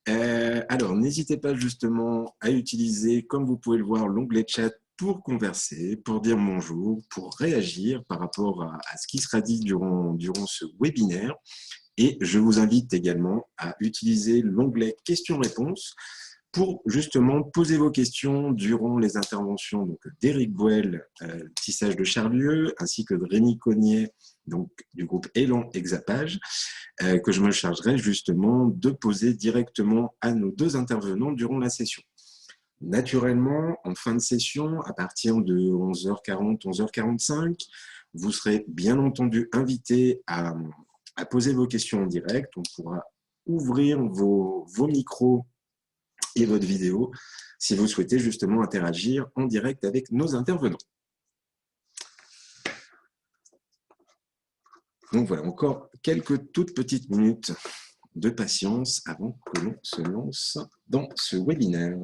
Alors, n'hésitez pas justement à utiliser, comme vous pouvez le voir, l'onglet chat pour converser, pour dire bonjour, pour réagir par rapport à ce qui sera dit durant ce webinaire. Et je vous invite également à utiliser l'onglet questions-réponses pour justement poser vos questions durant les interventions d'Éric Boel, tissage de Charlieu, ainsi que de Rémi Cognier, donc du groupe Élan Hexapage, que je me chargerai justement de poser directement à nos deux intervenants durant la session. Naturellement, en fin de session, à partir de 11h40, 11h45, vous serez bien entendu invité à poser vos questions en direct. On pourra ouvrir vos micros et votre vidéo si vous souhaitez justement interagir en direct avec nos intervenants. Donc voilà, encore quelques toutes petites minutes de patience avant que l'on se lance dans ce webinaire.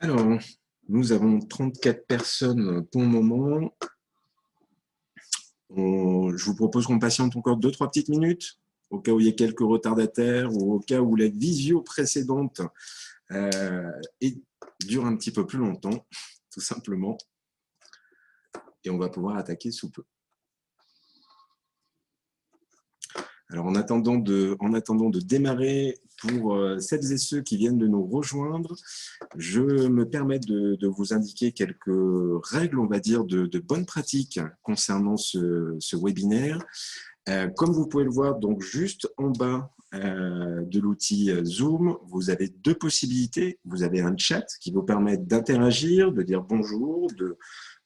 Alors, nous avons 34 personnes pour le moment. Je vous propose qu'on patiente encore 2-3 petites minutes, au cas où il y ait quelques retardataires ou au cas où la visio précédente dure un petit peu plus longtemps, tout simplement. Et on va pouvoir attaquer sous peu. Alors, en attendant de démarrer, pour celles et ceux qui viennent de nous rejoindre, je me permets de vous indiquer quelques règles, on va dire, de bonnes pratiques concernant ce webinaire. Comme vous pouvez le voir, donc juste en bas de l'outil Zoom, vous avez deux possibilités. Vous avez un chat qui vous permet d'interagir, de dire bonjour, de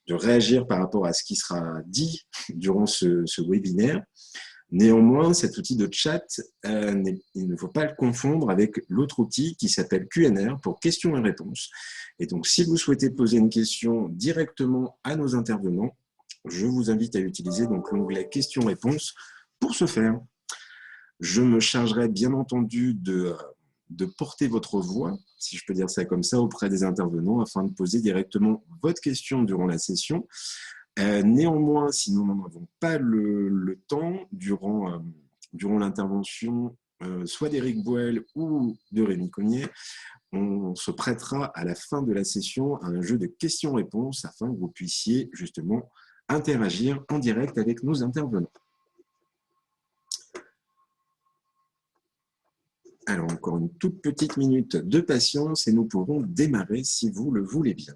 réagir par rapport à ce qui sera dit durant ce webinaire. Néanmoins, cet outil de chat, il ne faut pas le confondre avec l'autre outil qui s'appelle QNR pour questions et réponses. Et donc, si vous souhaitez poser une question directement à nos intervenants, je vous invite à utiliser l'onglet questions-réponses pour ce faire. Je me chargerai bien entendu de porter votre voix, si je peux dire ça comme ça, auprès des intervenants afin de poser directement votre question durant la session. Néanmoins, si nous n'en avons pas le temps durant l'intervention, soit d'Éric Boel ou de Rémi Cognier, on se prêtera à la fin de la session à un jeu de questions-réponses afin que vous puissiez justement interagir en direct avec nos intervenants. Alors, encore une toute petite minute de patience et nous pourrons démarrer si vous le voulez bien.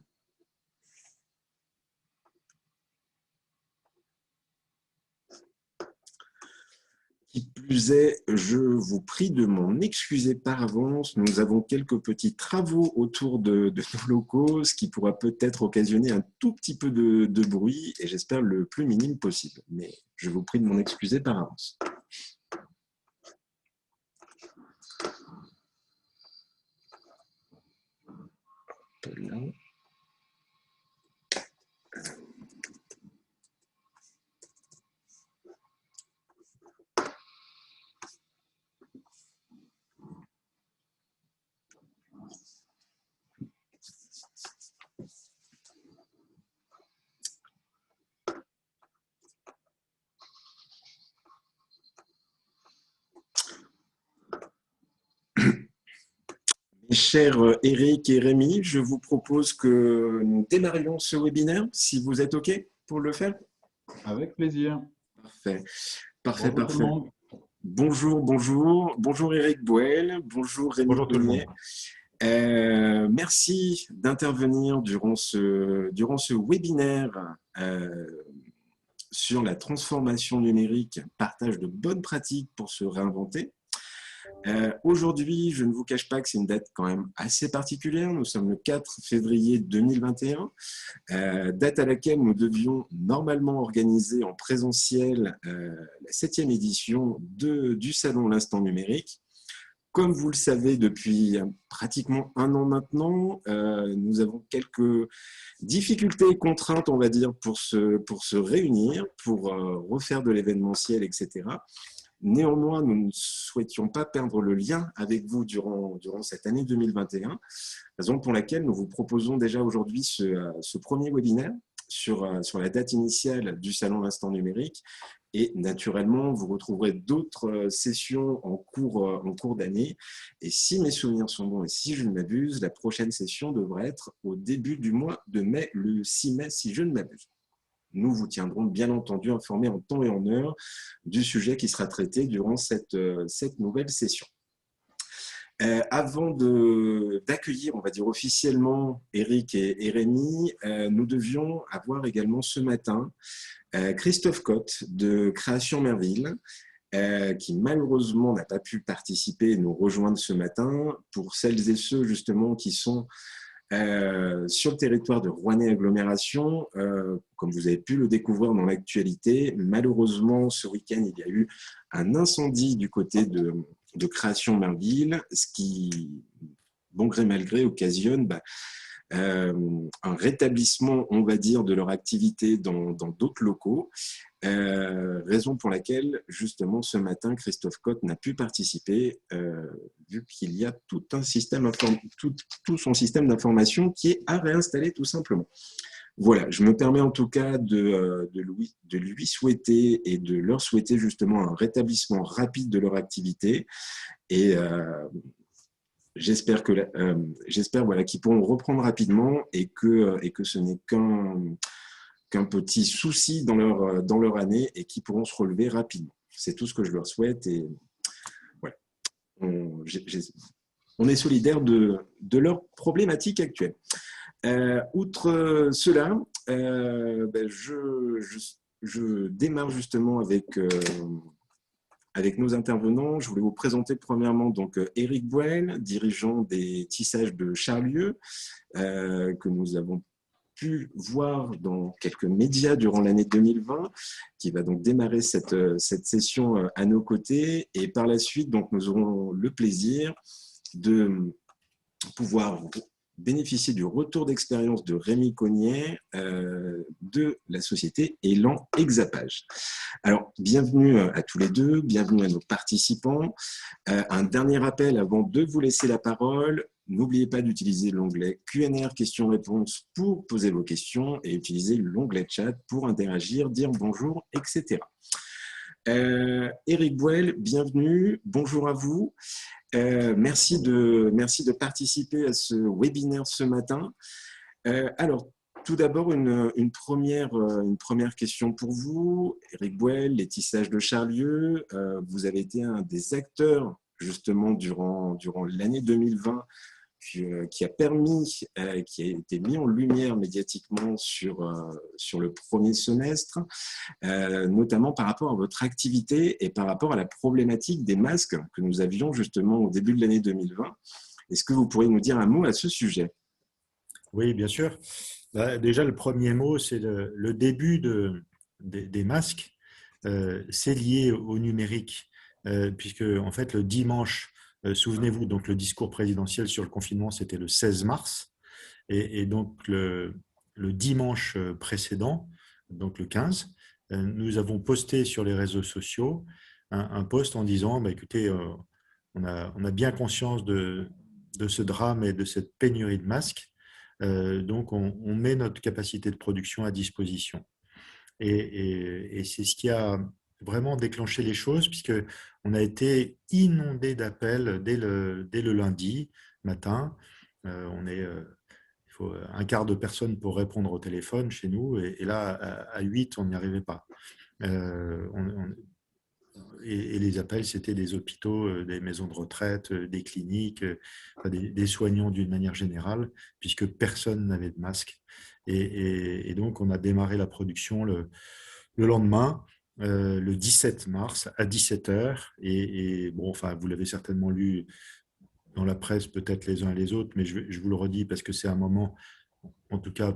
Qui plus est, je vous prie de m'en excuser par avance. Nous avons quelques petits travaux autour de nos locaux, ce qui pourra peut-être occasionner un tout petit peu de bruit, et j'espère le plus minime possible. Mais je vous prie de m'en excuser par avance. Là. chers Eric et Rémi, je vous propose que nous démarrions ce webinaire, si vous êtes OK pour le faire. Avec plaisir. Parfait, parfait, Bonjour tout le parfait. monde. Bonjour, bonjour. Bonjour Eric Boel, bonjour Rémi Bonjour tout le monde. Cognier. Merci d'intervenir durant ce webinaire sur la transformation numérique, partage de bonnes pratiques pour se réinventer. Aujourd'hui, je ne vous cache pas que c'est une date quand même assez particulière. Nous sommes le 4 février 2021, date à laquelle nous devions normalement organiser en présentiel la 7e édition du Salon L'Instant Numérique. Comme vous le savez, depuis pratiquement un an maintenant, nous avons quelques difficultés et contraintes, on va dire, pour se réunir, pour refaire de l'événementiel, etc. Néanmoins, nous ne souhaitions pas perdre le lien avec vous durant cette année 2021, raison pour laquelle nous vous proposons déjà aujourd'hui ce premier webinaire sur la date initiale du Salon L'Instant Numérique. Et naturellement, vous retrouverez d'autres sessions en cours d'année. Et si mes souvenirs sont bons et si je ne m'abuse, la prochaine session devrait être au début du mois de mai, le 6 mai, si je ne m'abuse. Nous vous tiendrons bien entendu informés en temps et en heure du sujet qui sera traité durant cette nouvelle session. Avant d'accueillir, on va dire officiellement, Eric et Rémi, nous devions avoir également ce matin Christophe Cotte de Création Merville, qui malheureusement n'a pas pu participer et nous rejoindre ce matin. Pour celles et ceux justement qui sont sur le territoire de Rouennais Agglomération, comme vous avez pu le découvrir dans l'actualité, malheureusement ce week-end il y a eu un incendie du côté de Création Merville, ce qui, bon gré mal gré, occasionne un rétablissement, on va dire, de leur activité dans d'autres locaux, raison pour laquelle, justement, ce matin, Christophe Cotte n'a pu participer, vu qu'il y a tout son système d'information qui est à réinstaller, tout simplement. Voilà, je me permets en tout cas de lui souhaiter et de leur souhaiter justement un rétablissement rapide de leur activité et j'espère voilà, qu'ils pourront reprendre rapidement et que ce n'est qu'un petit souci dans leur année et qu'ils pourront se relever rapidement. C'est tout ce que je leur souhaite et voilà. On est solidaires de leur problématique actuelle. Outre cela, je démarre justement avec nos intervenants. Je voulais vous présenter premièrement donc Eric Boel, dirigeant des tissages de Charlieu, que nous avons pu voir dans quelques médias durant l'année 2020, qui va donc démarrer cette session à nos côtés. Et par la suite, donc, nous aurons le plaisir de pouvoir bénéficier du retour d'expérience de Rémi Cognier de la société Élan Hexapage. Alors, bienvenue à tous les deux, bienvenue à nos participants. Un dernier rappel avant de vous laisser la parole. N'oubliez pas d'utiliser l'onglet Q&A, questions-réponses pour poser vos questions et utiliser l'onglet chat pour interagir, dire bonjour, etc. Eric Boel, bienvenue, bonjour à vous. Merci de participer à ce webinaire ce matin. Alors, tout d'abord, une première question pour vous. Eric Boel, les tissages de Charlieu, vous avez été un des acteurs justement durant l'année 2020 qui a été mis en lumière médiatiquement sur le premier semestre, notamment par rapport à votre activité et par rapport à la problématique des masques que nous avions justement au début de l'année 2020. Est-ce que vous pourriez nous dire un mot à ce sujet? Oui, bien sûr. Déjà, le premier mot, c'est le début des masques. C'est lié au numérique, puisque en fait, le dimanche, souvenez-vous, donc le discours présidentiel sur le confinement, c'était le 16 mars. Et donc, le dimanche précédent, donc le 15, nous avons posté sur les réseaux sociaux un post en disant écoutez, on a bien conscience de ce drame et de cette pénurie de masques. Donc, on met notre capacité de production à disposition. Et c'est ce qui a vraiment déclenché les choses, puisqu'on a été inondé d'appels dès le lundi, matin. Il faut un quart de personne pour répondre au téléphone chez nous. Et là, à 8, on n'y arrivait pas. Et les appels, c'était des hôpitaux, des maisons de retraite, des cliniques, des soignants d'une manière générale, puisque personne n'avait de masque. Et donc, on a démarré la production le lendemain, le 17 mars à 17 heures. Et bon, enfin, vous l'avez certainement lu dans la presse, peut-être les uns et les autres, mais je vous le redis parce que c'est un moment, en tout cas,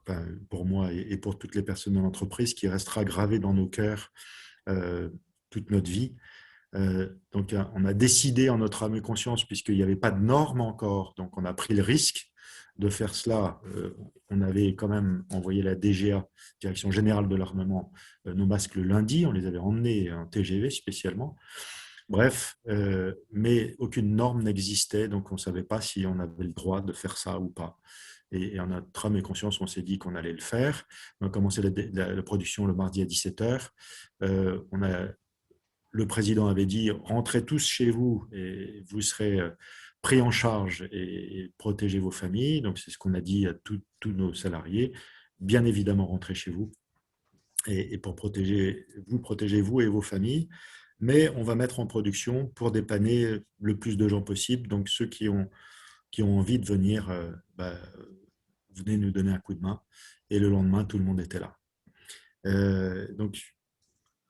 enfin, pour moi et pour toutes les personnes de l'entreprise, qui restera gravé dans nos cœurs toute notre vie. Donc, on a décidé en notre âme et conscience, puisqu'il n'y avait pas de normes encore, donc on a pris le risque de faire cela. On avait quand même envoyé la DGA, Direction Générale de l'Armement, nos masques le lundi, on les avait emmenés en TGV spécialement. Bref, mais aucune norme n'existait, donc on ne savait pas si on avait le droit de faire ça ou pas. Et en notre âme et conscience, on s'est dit qu'on allait le faire. On a commencé la production le mardi à 17h. Le président avait dit « rentrez tous chez vous et vous serez pris en charge et protégez vos familles ». Donc, c'est ce qu'on a dit à tous nos salariés. Bien évidemment, rentrez chez vous et pour protéger vous et vos familles. Mais on va mettre en production pour dépanner le plus de gens possible. Donc, ceux qui ont envie de venir, venez nous donner un coup de main. Et le lendemain, tout le monde était là. Donc,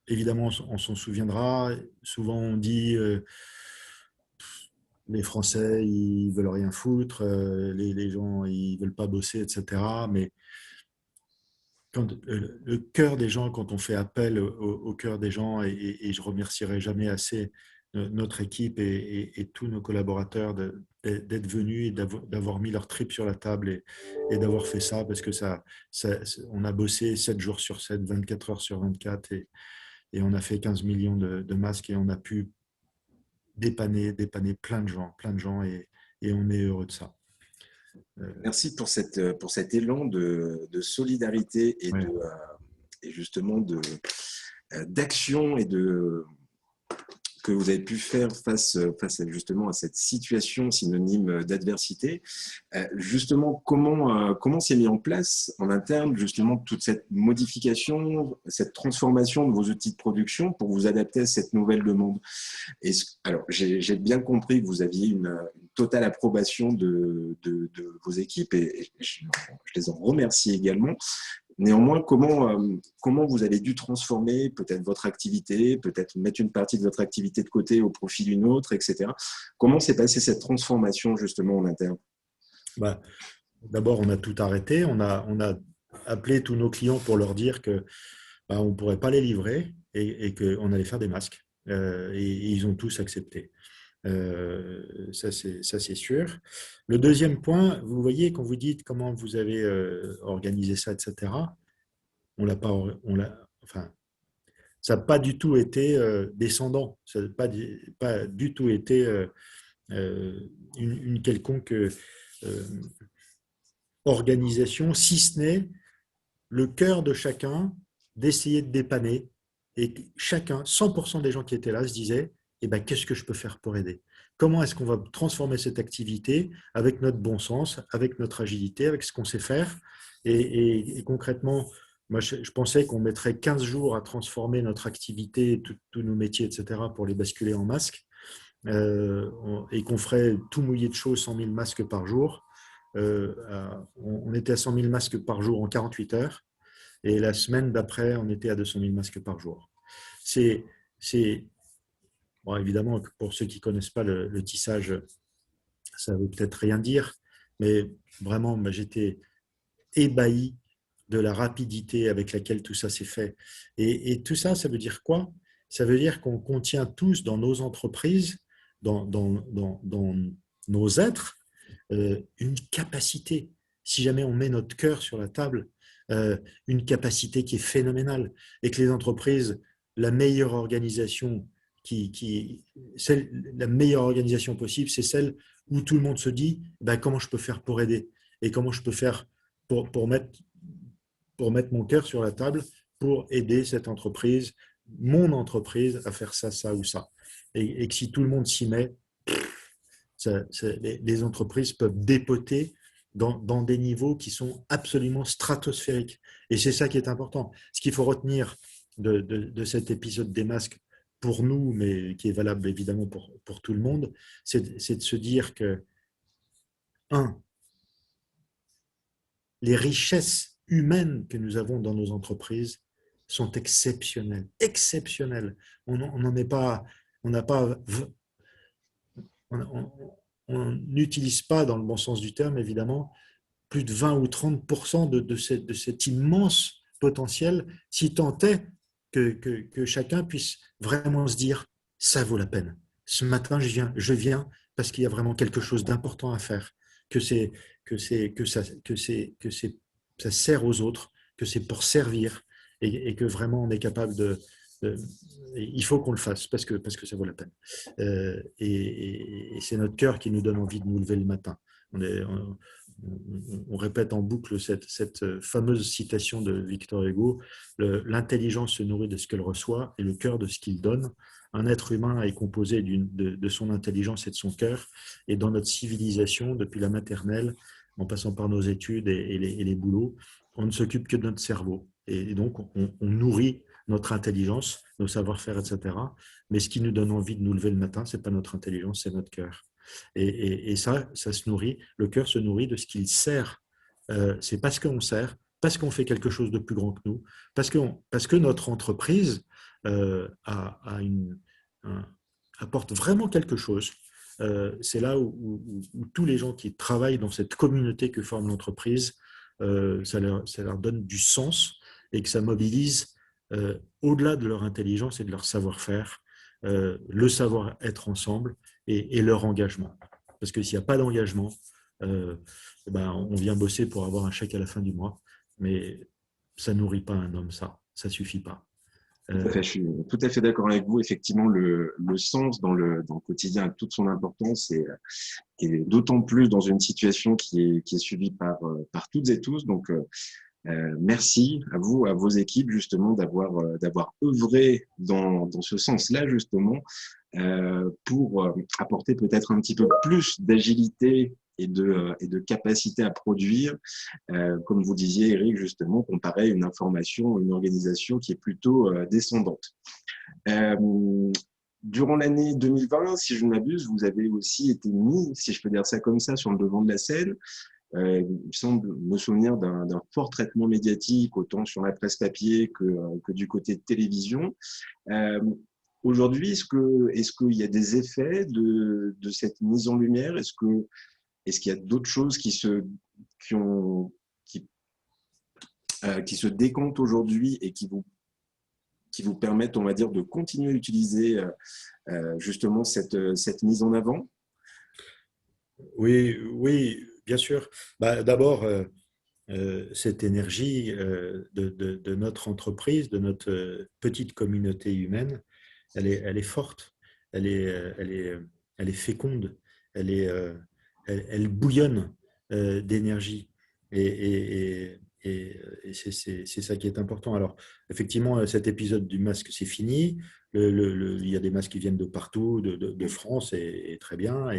évidemment, on s'en souviendra. Souvent, on dit les Français, ils veulent rien foutre, les gens, ils veulent pas bosser, etc. Mais quand, le cœur des gens, quand on fait appel au cœur des gens, et je remercierai jamais assez notre équipe et tous nos collaborateurs d'être venus et d'avoir mis leur trip sur la table et d'avoir fait ça, parce que on a bossé 7 jours sur 7, 24 heures sur 24, et on a fait 15 millions de masques, et on a pu dépanner plein de gens, et on est heureux de ça. Merci pour cet élan de solidarité Ouais. et justement d'action que vous avez pu faire face justement à cette situation synonyme d'adversité. Justement, comment s'est mis en place en interne justement toute cette modification, cette transformation de vos outils de production pour vous adapter à cette nouvelle demande? Alors, j'ai bien compris que vous aviez une totale approbation de vos équipes, et je les en remercie également. Néanmoins, comment vous avez dû transformer peut-être votre activité, peut-être mettre une partie de votre activité de côté au profit d'une autre, etc. Comment s'est passée cette transformation justement en interne? D'abord, on a tout arrêté. On a appelé tous nos clients pour leur dire que on ne pourrait pas les livrer et qu'on allait faire des masques. Et ils ont tous accepté. Ça, c'est sûr. Le deuxième point, vous voyez, quand vous dites comment vous avez organisé ça, etc., enfin, ça n'a pas du tout été descendant. Ça n'a pas du tout été une quelconque organisation, si ce n'est le cœur de chacun d'essayer de dépanner. Et chacun, 100% des gens qui étaient là se disaient qu'est-ce que je peux faire pour aider? Comment est-ce qu'on va transformer cette activité avec notre bon sens, avec notre agilité, avec ce qu'on sait faire? Et concrètement, moi, je pensais qu'on mettrait 15 jours à transformer notre activité, tous nos métiers, etc., pour les basculer en masques, et qu'on ferait tout mouillé de chaud, 100 000 masques par jour. On était à 100 000 masques par jour en 48 heures. Et la semaine d'après, on était à 200 000 masques par jour. Bon, évidemment, pour ceux qui ne connaissent pas le tissage, ça ne veut peut-être rien dire, mais vraiment, j'étais ébahi de la rapidité avec laquelle tout ça s'est fait. Et tout ça, ça veut dire quoi? Ça veut dire qu'on contient tous dans nos entreprises, dans nos êtres, une capacité. Si jamais on met notre cœur sur la table, une capacité qui est phénoménale, et que les entreprises, la meilleure organisation la meilleure organisation possible, c'est celle où tout le monde se dit comment je peux faire pour aider, et comment je peux faire pour mettre mon cœur sur la table pour aider cette entreprise, mon entreprise, à faire ça, ça ou ça. Et que si tout le monde s'y met, Les entreprises peuvent dépoter dans des niveaux qui sont absolument stratosphériques. Et c'est ça qui est important. Ce qu'il faut retenir de cet épisode des masques pour nous, mais qui est valable évidemment pour tout le monde, c'est de se dire que, un, les richesses humaines que nous avons dans nos entreprises sont exceptionnelles, exceptionnelles. On n'en est pas, on n'a pas, on n'utilise pas dans le bon sens du terme, évidemment, plus de 20 ou 30% de cet immense potentiel, si tant est que chacun puisse vraiment se dire, ça vaut la peine. Ce matin, je viens parce qu'il y a vraiment quelque chose d'important à faire, que ça sert aux autres, que c'est pour servir et que vraiment on est capable il faut qu'on le fasse parce que ça vaut la peine. Et c'est notre cœur qui nous donne envie de nous lever le matin. On répète en boucle cette fameuse citation de Victor Hugo, l'intelligence se nourrit de ce qu'elle reçoit et le cœur de ce qu'il donne. Un être humain est composé de son intelligence et de son cœur. Et dans notre civilisation, depuis la maternelle, en passant par nos études et les boulots, on ne s'occupe que de notre cerveau. Et donc, on nourrit notre intelligence, nos savoir-faire, etc. Mais ce qui nous donne envie de nous lever le matin, ce n'est pas notre intelligence, c'est notre cœur. Et ça se nourrit, le cœur se nourrit de ce qu'il sert. C'est parce qu'on sert, parce qu'on fait quelque chose de plus grand que nous, parce que notre entreprise apporte vraiment quelque chose. C'est là où tous les gens qui travaillent dans cette communauté que forme l'entreprise, ça leur donne du sens et que ça mobilise au-delà de leur intelligence et de leur savoir-faire, le savoir-être ensemble et leur engagement. Parce que s'il n'y a pas d'engagement, on vient bosser pour avoir un chèque à la fin du mois, mais ça ne nourrit pas un homme, ça ne suffit pas. Tout à fait, je suis tout à fait d'accord avec vous. Effectivement, le sens dans le quotidien a toute son importance et d'autant plus dans une situation qui est suivie par toutes et tous. Donc, merci à vous, à vos équipes, justement, d'avoir œuvré dans ce sens-là, justement, pour apporter peut-être un petit peu plus d'agilité et de capacité à produire, comme vous disiez, Eric, justement, comparé à une information, une organisation qui est plutôt descendante. Durant l'année 2020, si je ne m'abuse, vous avez aussi été mis, si je peux dire ça comme ça, sur le devant de la scène. Il semble me souvenir d'un fort traitement médiatique, autant sur la presse papier que du côté de télévision. Aujourd'hui, est-ce qu'il y a des effets de cette mise en lumière? Est-ce qu'il y a d'autres choses qui se décomptent aujourd'hui et qui vous permettent, on va dire, de continuer à utiliser justement cette mise en avant? Oui, oui, bien sûr. D'abord, cette énergie de notre entreprise, de notre petite communauté humaine, elle est forte, elle est féconde, elle bouillonne d'énergie. Et c'est ça qui est important. Alors, effectivement, cet épisode du masque, c'est fini. Il y a des masques qui viennent de partout, de France, et très bien.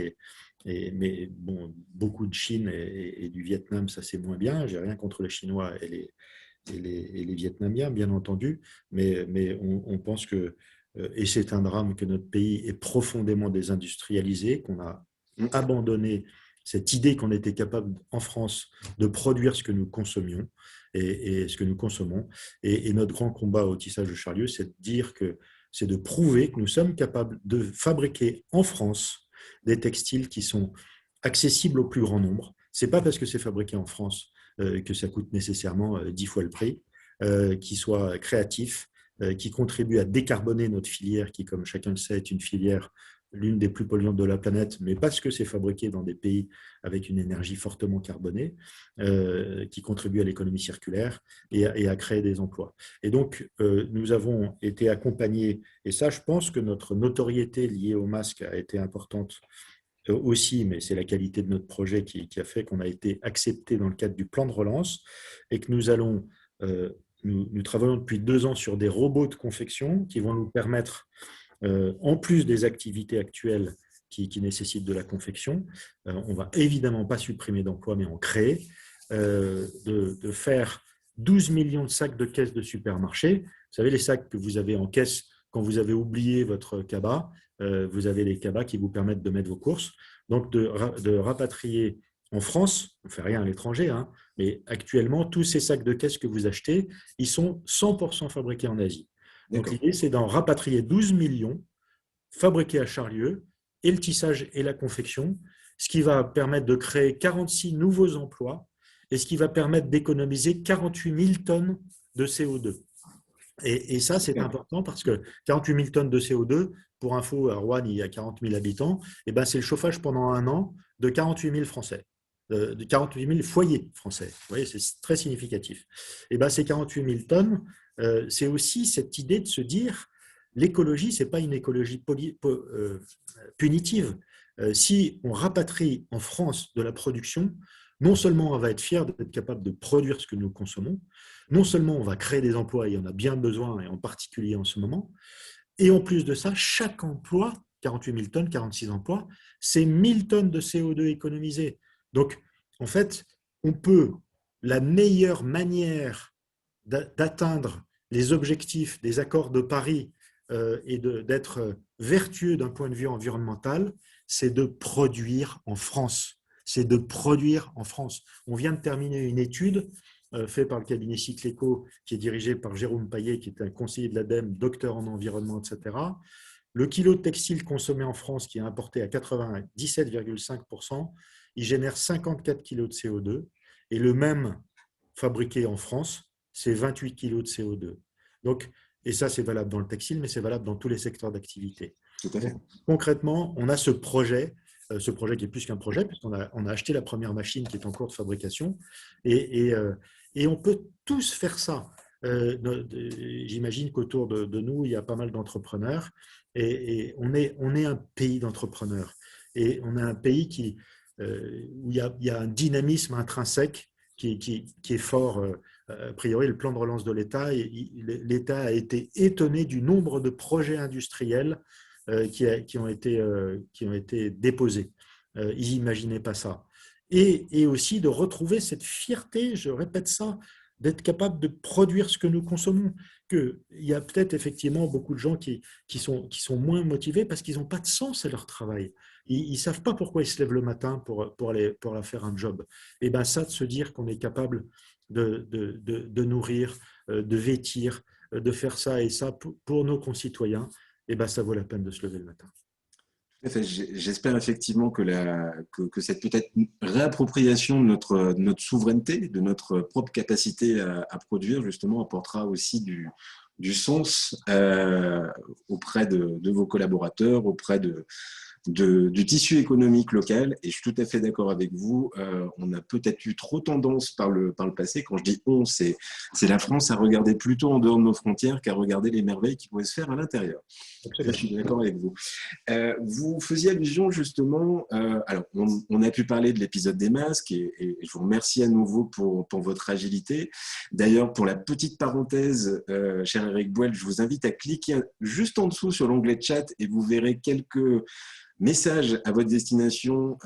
Mais bon, beaucoup de Chine et du Vietnam, ça c'est moins bien. J'ai rien contre les Chinois et les Vietnamiens, bien entendu. Mais on pense que, et c'est un drame, que notre pays est profondément désindustrialisé, qu'on a abandonné cette idée qu'on était capable en France de produire ce que nous consommions et ce que nous consommons. Et notre grand combat au tissage de Charlieu, c'est de prouver que nous sommes capables de fabriquer en France des textiles qui sont accessibles au plus grand nombre. Ce n'est pas parce que c'est fabriqué en France que ça coûte nécessairement 10 fois le prix, qui soit créatif, qui contribue à décarboner notre filière, qui, comme chacun le sait, est une filière l'une des plus polluantes de la planète, mais parce que c'est fabriqué dans des pays avec une énergie fortement carbonée, qui contribue à l'économie circulaire et à créer des emplois. Et donc, nous avons été accompagnés, et ça, je pense que notre notoriété liée au masque a été importante aussi, mais c'est la qualité de notre projet qui a fait qu'on a été accepté dans le cadre du plan de relance et que nous travaillons depuis 2 ans sur des robots de confection qui vont nous permettre, en plus des activités actuelles qui nécessitent de la confection. On ne va évidemment pas supprimer d'emplois, mais en créer. De faire 12 millions de sacs de caisse de supermarché. Vous savez, les sacs que vous avez en caisse quand vous avez oublié votre cabas, vous avez les cabas qui vous permettent de mettre vos courses. Donc, de rapatrier en France, on ne fait rien à l'étranger, hein, mais actuellement, tous ces sacs de caisse que vous achetez, ils sont 100% fabriqués en Asie. Donc, l'idée, c'est d'en rapatrier 12 millions, fabriqués à Charlieu, et le tissage et la confection, ce qui va permettre de créer 46 nouveaux emplois et ce qui va permettre d'économiser 48 000 tonnes de CO2. Et ça, c'est important parce que 48 000 tonnes de CO2, pour info, à Rouen, il y a 40 000 habitants, et ben c'est le chauffage pendant un an de 48 000 Français, de 48 000 foyers français. Vous voyez, c'est très significatif. Et ben ces 48 000 tonnes, c'est aussi cette idée de se dire, l'écologie, ce n'est pas une écologie punitive. Si on rapatrie en France de la production, non seulement on va être fier d'être capable de produire ce que nous consommons, non seulement on va créer des emplois, et il y en a bien besoin, et en particulier en ce moment, et en plus de ça, chaque emploi, 48 000 tonnes, 46 emplois, c'est 1000 tonnes de CO2 économisées. Donc, en fait, la meilleure manière d'atteindre les objectifs des accords de Paris et d'être vertueux d'un point de vue environnemental, c'est de produire en France. C'est de produire en France. On vient de terminer une étude faite par le cabinet Cycleco, qui est dirigé par Jérôme Paillet, qui est un conseiller de l'ADEME, docteur en environnement, etc. Le kilo de textile consommé en France, qui est importé à 97,5%, il génère 54 kilos de CO2. Et le même fabriqué en France, c'est 28 kilos de CO2. Donc, et ça, c'est valable dans le textile, mais c'est valable dans tous les secteurs d'activité. Concrètement, on a ce projet qui est plus qu'un projet, puisqu'on a acheté la première machine qui est en cours de fabrication, et on peut tous faire ça. J'imagine qu'autour de nous, il y a pas mal d'entrepreneurs, et on est un pays d'entrepreneurs, et on est un pays où il y a un dynamisme intrinsèque qui est fort. A priori, le plan de relance de l'État, l'État a été étonné du nombre de projets industriels qui ont été déposés. Ils n'imaginaient pas ça. Et aussi de retrouver cette fierté, je répète ça, d'être capable de produire ce que nous consommons. Il y a peut-être effectivement beaucoup de gens qui sont moins motivés parce qu'ils n'ont pas de sens à leur travail. Ils ne savent pas pourquoi ils se lèvent le matin pour aller faire un job. Et bien ça, de se dire qu'on est capable de nourrir, de vêtir, de faire ça et ça pour nos concitoyens, et ben ça vaut la peine de se lever le matin. J'espère effectivement que cette peut-être réappropriation de notre souveraineté, de notre propre capacité à produire, justement, apportera aussi du sens auprès de vos collaborateurs, auprès du tissu économique local. Et je suis tout à fait d'accord avec vous. On a peut-être eu trop tendance par le passé, quand je dis on, c'est la France, à regarder plutôt en dehors de nos frontières qu'à regarder les merveilles qui pouvaient se faire à l'intérieur. Je suis d'accord avec vous. Vous faisiez allusion justement, alors on a pu parler de l'épisode des masques et je vous remercie à nouveau pour votre agilité. D'ailleurs, pour la petite parenthèse, cher Eric Boel, je vous invite à cliquer juste en dessous sur l'onglet chat et vous verrez quelques messages à votre destination.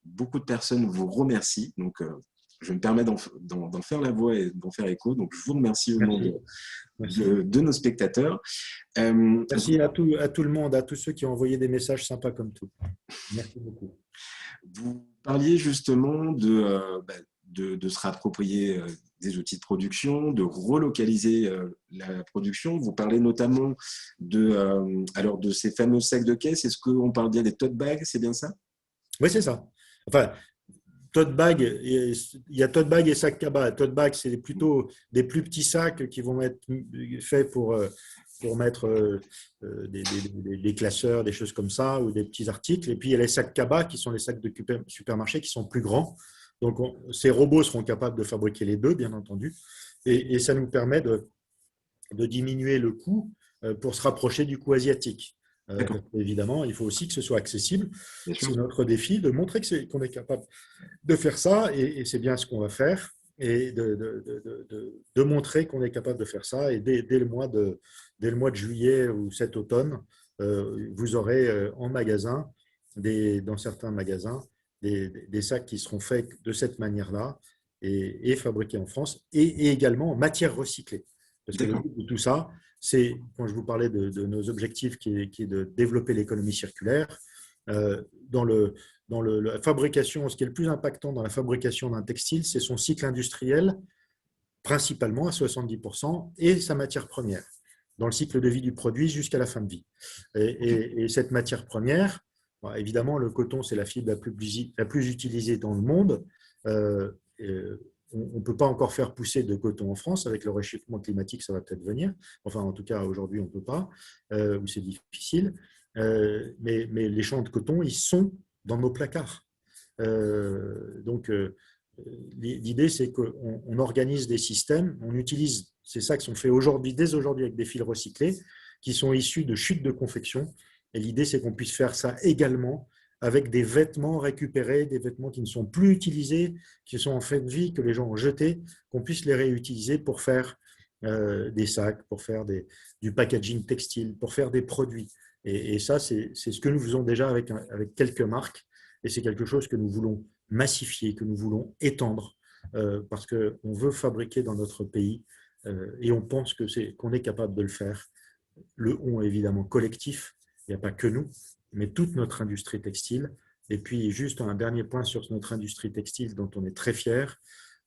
Beaucoup de personnes vous remercient. Donc, je me permets d'en faire la voix et d'en faire écho. Donc, je vous remercie au nom de nos spectateurs. Merci à tout le monde, à tous ceux qui ont envoyé des messages sympas comme tout. Merci beaucoup. Vous parliez justement de se réapproprier des outils de production, de relocaliser la production. Vous parlez notamment de ces fameux sacs de caisse. Est-ce qu'on parle bien des tote bags? C'est bien ça? Oui, c'est ça. Enfin, tote bag, il y a tote bag et sac cabas. Tote bag, c'est plutôt des plus petits sacs qui vont être faits pour mettre des classeurs, des choses comme ça, ou des petits articles. Et puis, il y a les sacs cabas qui sont les sacs de supermarché qui sont plus grands. Donc, ces robots seront capables de fabriquer les deux, bien entendu. Et ça nous permet de diminuer le coût pour se rapprocher du coût asiatique. Évidemment, il faut aussi que ce soit accessible. C'est notre défi de montrer qu'on est capable de faire ça, et c'est bien ce qu'on va faire, et de montrer qu'on est capable de faire ça. Et dès le mois de juillet ou cet automne, vous aurez en magasin dans certains magasins des sacs qui seront faits de cette manière-là et fabriqués en France et également en matière recyclée. Parce que le D'accord. but de tout ça, c'est, quand je vous parlais de nos objectifs qui est de développer l'économie circulaire, dans la fabrication, ce qui est le plus impactant dans la fabrication d'un textile, c'est son cycle industriel, principalement à 70%, et sa matière première, dans le cycle de vie du produit jusqu'à la fin de vie. Et cette matière première, bon, évidemment, le coton, c'est la fibre la plus utilisée dans le monde. Euh, on ne peut pas encore faire pousser de coton en France. Avec le réchauffement climatique, ça va peut-être venir. Enfin, en tout cas, aujourd'hui, on ne peut pas, ou c'est difficile. Mais les champs de coton, ils sont dans nos placards. Donc, l'idée, c'est qu'on organise des systèmes, on utilise ces sacs sont faits aujourd'hui, dès aujourd'hui, avec des fils recyclés qui sont issus de chutes de confection. Et l'idée, c'est qu'on puisse faire ça également avec des vêtements récupérés, des vêtements qui ne sont plus utilisés, qui sont en fin de vie, que les gens ont jetés, qu'on puisse les réutiliser pour faire des sacs, pour faire du packaging textile, pour faire des produits. Et ça, c'est ce que nous faisons déjà avec quelques marques. Et c'est quelque chose que nous voulons massifier, que nous voulons étendre, parce qu'on veut fabriquer dans notre pays et on pense qu'on est capable de le faire. Le on est évidemment collectif, il n'y a pas que nous, mais toute notre industrie textile. Et puis, juste un dernier point sur notre industrie textile dont on est très fier.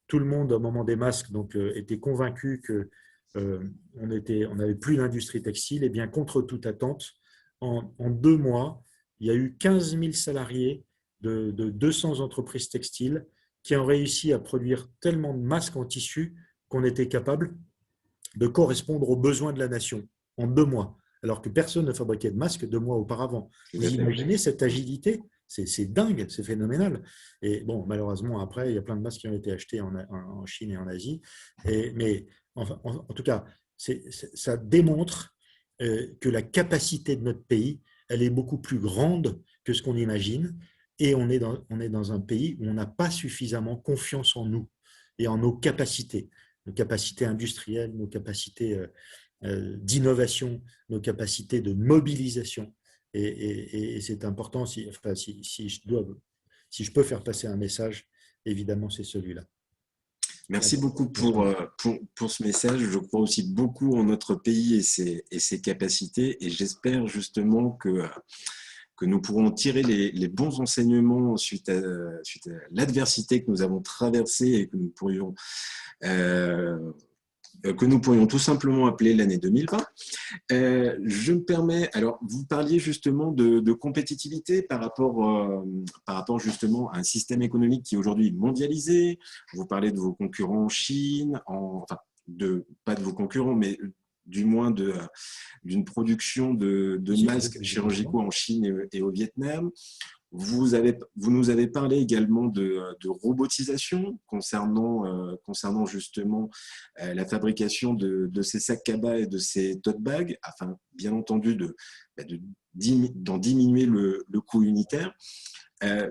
Tout le monde, au moment des masques, était convaincu qu'on n'avait plus d'industrie textile. Et bien, contre toute attente, en 2 mois, il y a eu 15 000 salariés de 200 entreprises textiles qui ont réussi à produire tellement de masques en tissu qu'on était capable de correspondre aux besoins de la nation en 2 mois, alors que personne ne fabriquait de masques 2 mois auparavant. Vous imaginez cette agilité? C'est dingue, c'est phénoménal. Et bon, malheureusement, après, il y a plein de masques qui ont été achetés en Chine et en Asie. Mais enfin, en tout cas, ça démontre que la capacité de notre pays, elle est beaucoup plus grande que ce qu'on imagine. Et on est dans un pays où on n'a pas suffisamment confiance en nous et en nos capacités industrielles, nos capacités d'innovation, nos capacités de mobilisation. Et c'est important, si je peux faire passer un message, évidemment, c'est celui-là. Merci beaucoup pour ce message. Je crois aussi beaucoup en notre pays et ses capacités. Et j'espère justement que nous pourrons tirer les bons enseignements suite à l'adversité que nous avons traversée et que nous pourrions tout simplement appeler l'année 2020. Je me permets, alors vous parliez justement de compétitivité par rapport justement à un système économique qui est aujourd'hui mondialisé. Vous parlez de vos concurrents en Chine, enfin, pas de vos concurrents, mais du moins d'une production de masques chirurgicaux en Chine et au Vietnam. Vous nous avez parlé également de robotisation concernant justement la fabrication de ces sacs cabas et de ces tote bags, afin bien entendu d'en diminuer le coût unitaire.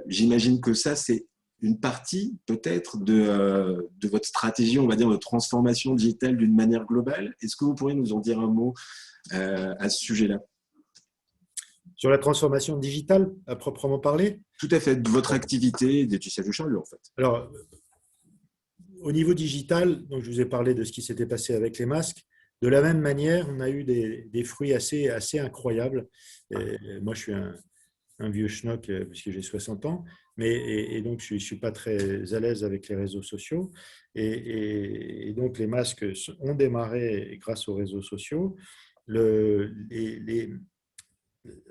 J'imagine que ça, c'est une partie peut-être de votre stratégie, on va dire, de transformation digitale d'une manière globale. Est-ce que vous pourriez nous en dire un mot à ce sujet-là? Sur la transformation digitale, à proprement parler? Tout à fait, de votre activité des tissage de Charles, en fait. Alors, au niveau digital, donc je vous ai parlé de ce qui s'était passé avec les masques. De la même manière, on a eu des fruits assez incroyables. Et moi, je suis un vieux schnock puisque j'ai 60 ans, et donc je ne suis pas très à l'aise avec les réseaux sociaux. Et donc, les masques ont démarré grâce aux réseaux sociaux.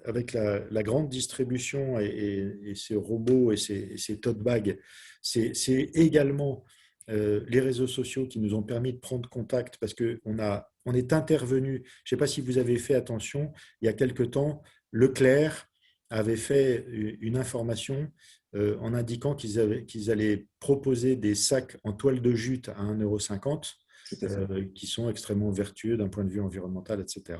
Avec la grande distribution et ces robots et ces tote bags, c'est également les réseaux sociaux qui nous ont permis de prendre contact parce qu'on est intervenu. Je ne sais pas si vous avez fait attention, il y a quelque temps, Leclerc avait fait une information en indiquant qu'ils allaient proposer des sacs en toile de jute à 1,50 € qui sont extrêmement vertueux d'un point de vue environnemental, etc.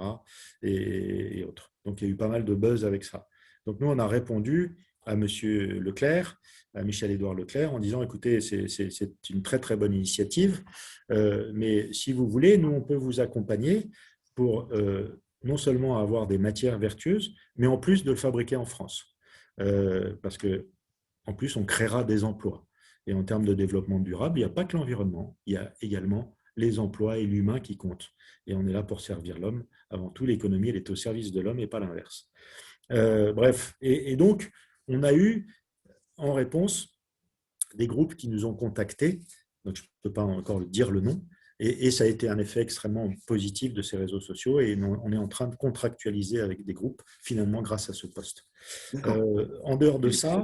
et autres. Donc, il y a eu pas mal de buzz avec ça. Donc, nous, on a répondu à M. Leclerc, à Michel-Édouard Leclerc, en disant, écoutez, c'est une très, très bonne initiative, mais si vous voulez, nous, on peut vous accompagner pour non seulement avoir des matières vertueuses, mais en plus de le fabriquer en France. parce que en plus, on créera des emplois. Et en termes de développement durable, il n'y a pas que l'environnement, il y a également les emplois et l'humain qui comptent. Et on est là pour servir l'homme. Avant tout, l'économie, elle est au service de l'homme et pas l'inverse. Bref, et donc, on a eu en réponse des groupes qui nous ont contactés, donc je ne peux pas encore dire le nom, et ça a été un effet extrêmement positif de ces réseaux sociaux, et on est en train de contractualiser avec des groupes, finalement, grâce à ce poste. En dehors de ça,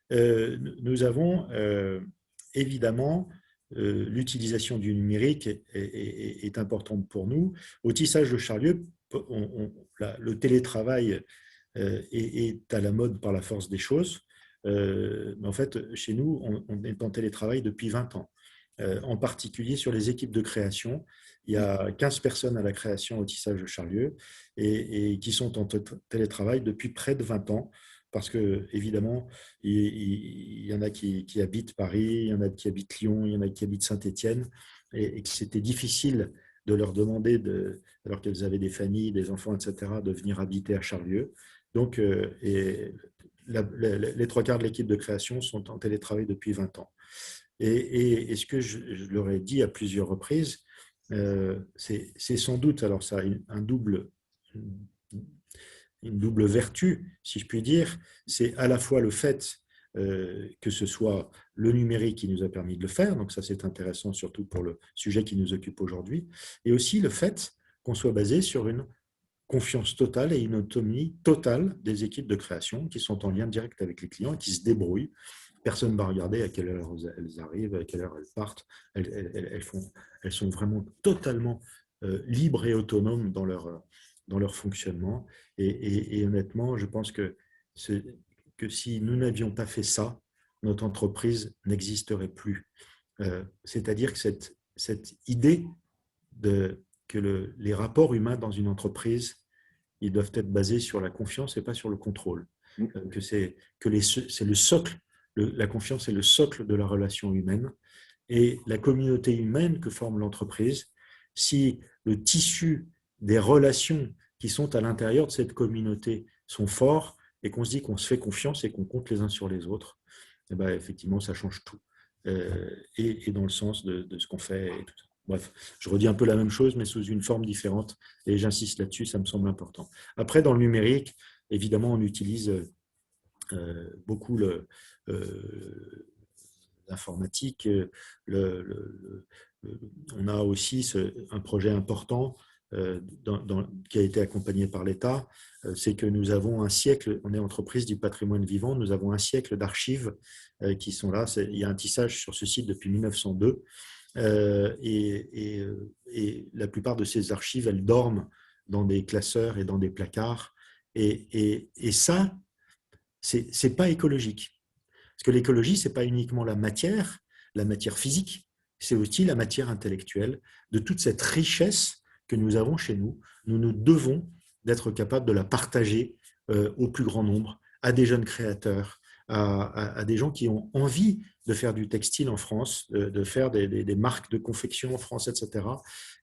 nous avons évidemment l'utilisation du numérique est importante pour nous. Au tissage de Charlieu, le télétravail est à la mode par la force des choses. Mais en fait, chez nous, on est en télétravail depuis 20 ans. En particulier sur les équipes de création. Il y a 15 personnes à la création au tissage de Charlieu et qui sont en télétravail depuis près de 20 ans. Parce que, évidemment, il y en a qui habitent Paris, il y en a qui habitent Lyon, il y en a qui habitent Saint-Étienne, et que c'était difficile de leur demander, alors qu'elles avaient des familles, des enfants, etc., de venir habiter à Charlieu. Donc, les trois quarts de l'équipe de création sont en télétravail depuis 20 ans. Et ce que je leur ai dit à plusieurs reprises, c'est sans doute, alors ça a une double vertu, si je puis dire, c'est à la fois le fait que ce soit le numérique qui nous a permis de le faire, donc ça c'est intéressant surtout pour le sujet qui nous occupe aujourd'hui, et aussi le fait qu'on soit basé sur une confiance totale et une autonomie totale des équipes de création qui sont en lien direct avec les clients et qui se débrouillent. Personne ne va regarder à quelle heure elles arrivent, à quelle heure elles partent. Elles sont vraiment totalement libres et autonomes dans leur fonctionnement. Et honnêtement, je pense que si nous n'avions pas fait ça, notre entreprise n'existerait plus. C'est-à-dire que cette idée que les rapports humains dans une entreprise, ils doivent être basés sur la confiance et pas sur le contrôle. C'est le socle, la confiance est le socle de la relation humaine. Et la communauté humaine que forme l'entreprise, si le tissu des relations qui sont à l'intérieur de cette communauté sont forts et qu'on se dit qu'on se fait confiance et qu'on compte les uns sur les autres, et ben effectivement, ça change tout. Et dans le sens de ce qu'on fait et tout ça. Bref, je redis un peu la même chose, mais sous une forme différente, et j'insiste là-dessus, ça me semble important. Après, dans le numérique, évidemment, on utilise beaucoup l'informatique. On a aussi un projet important qui a été accompagné par l'État, c'est que nous avons un siècle, on est entreprise du patrimoine vivant, nous avons un siècle d'archives qui sont là. Il y a un tissage sur ce site depuis 1902. Et la plupart de ces archives, elles dorment dans des classeurs et dans des placards. Et ça, c'est pas écologique. Parce que l'écologie, c'est pas uniquement la matière physique, c'est aussi la matière intellectuelle de toute cette richesse que nous avons chez nous. Nous nous devons d'être capables de la partager au plus grand nombre, à des jeunes créateurs, à des gens qui ont envie de faire du textile en France, de faire des marques de confection en France, etc.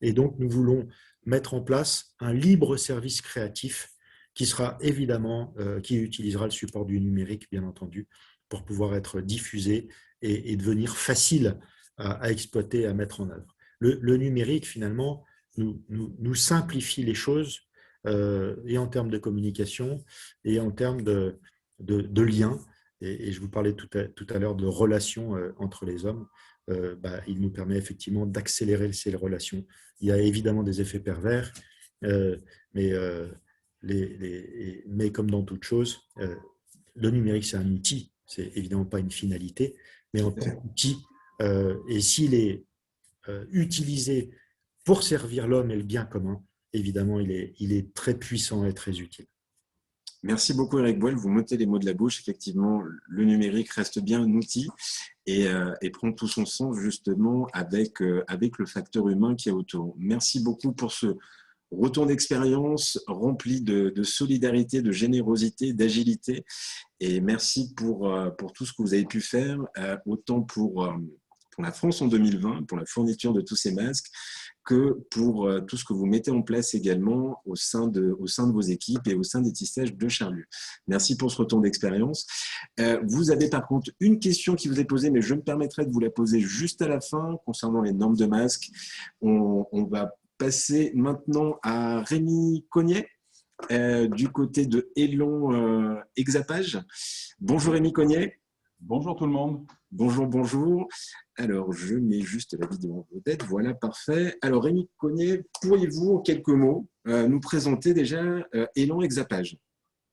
Et donc, nous voulons mettre en place un libre service créatif qui sera évidemment, qui utilisera le support du numérique, bien entendu, pour pouvoir être diffusé et devenir facile à exploiter, à mettre en œuvre. Le numérique, finalement, nous simplifie les choses, et en termes de communication, et en termes de liens. Et je vous parlais tout à l'heure de relations entre les hommes. Il nous permet effectivement d'accélérer ces relations. Il y a évidemment des effets pervers, mais comme dans toute chose, le numérique, c'est un outil, c'est évidemment pas une finalité, mais en tant qu'outil, et s'il est utilisé pour servir l'homme et le bien commun, évidemment, il est très puissant et très utile. Merci beaucoup Eric Boel, vous m'ôtez les mots de la bouche. Effectivement, le numérique reste bien un outil et prend tout son sens justement avec le facteur humain qui est autour. Merci beaucoup pour ce retour d'expérience rempli de solidarité, de générosité, d'agilité, et merci pour tout ce que vous avez pu faire, autant pour la France en 2020, pour la fourniture de tous ces masques, que pour tout ce que vous mettez en place également au sein de vos équipes et au sein des tissages de Charlus. Merci pour ce retour d'expérience. Vous avez par contre une question qui vous est posée, mais je me permettrai de vous la poser juste à la fin concernant les normes de masques. On va passer maintenant à Rémi Cognet, du côté de Elon Hexapage. Bonjour Rémi Cognet. Bonjour tout le monde. Bonjour, bonjour. Alors, je mets juste la vidéo en vedette. Voilà, parfait. Alors, Rémi Cognet, pourriez-vous, en quelques mots, nous présenter déjà Elon Hexapage?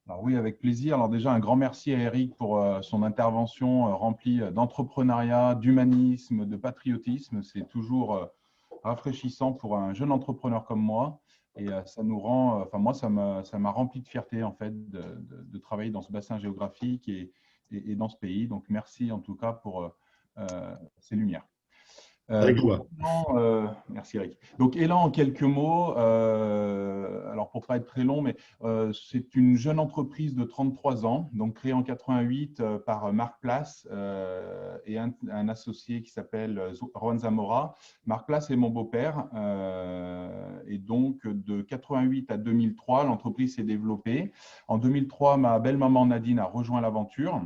Alors oui, avec plaisir. Alors déjà, un grand merci à Eric pour son intervention remplie d'entrepreneuriat, d'humanisme, de patriotisme. C'est toujours rafraîchissant pour un jeune entrepreneur comme moi. Et ça nous rend, enfin moi, ça m'a rempli de fierté en fait de travailler dans ce bassin géographique et dans ce pays. Donc merci en tout cas pour ces lumières. Avec joie. Merci Eric. Donc Élan en quelques mots, alors pour pas être très long, mais c'est une jeune entreprise de 33 ans, donc créée en 88 par Marc Place et un associé qui s'appelle Juan Zamora. Marc Place est mon beau-père et donc de 88 à 2003, l'entreprise s'est développée. En 2003, ma belle-maman Nadine a rejoint l'aventure.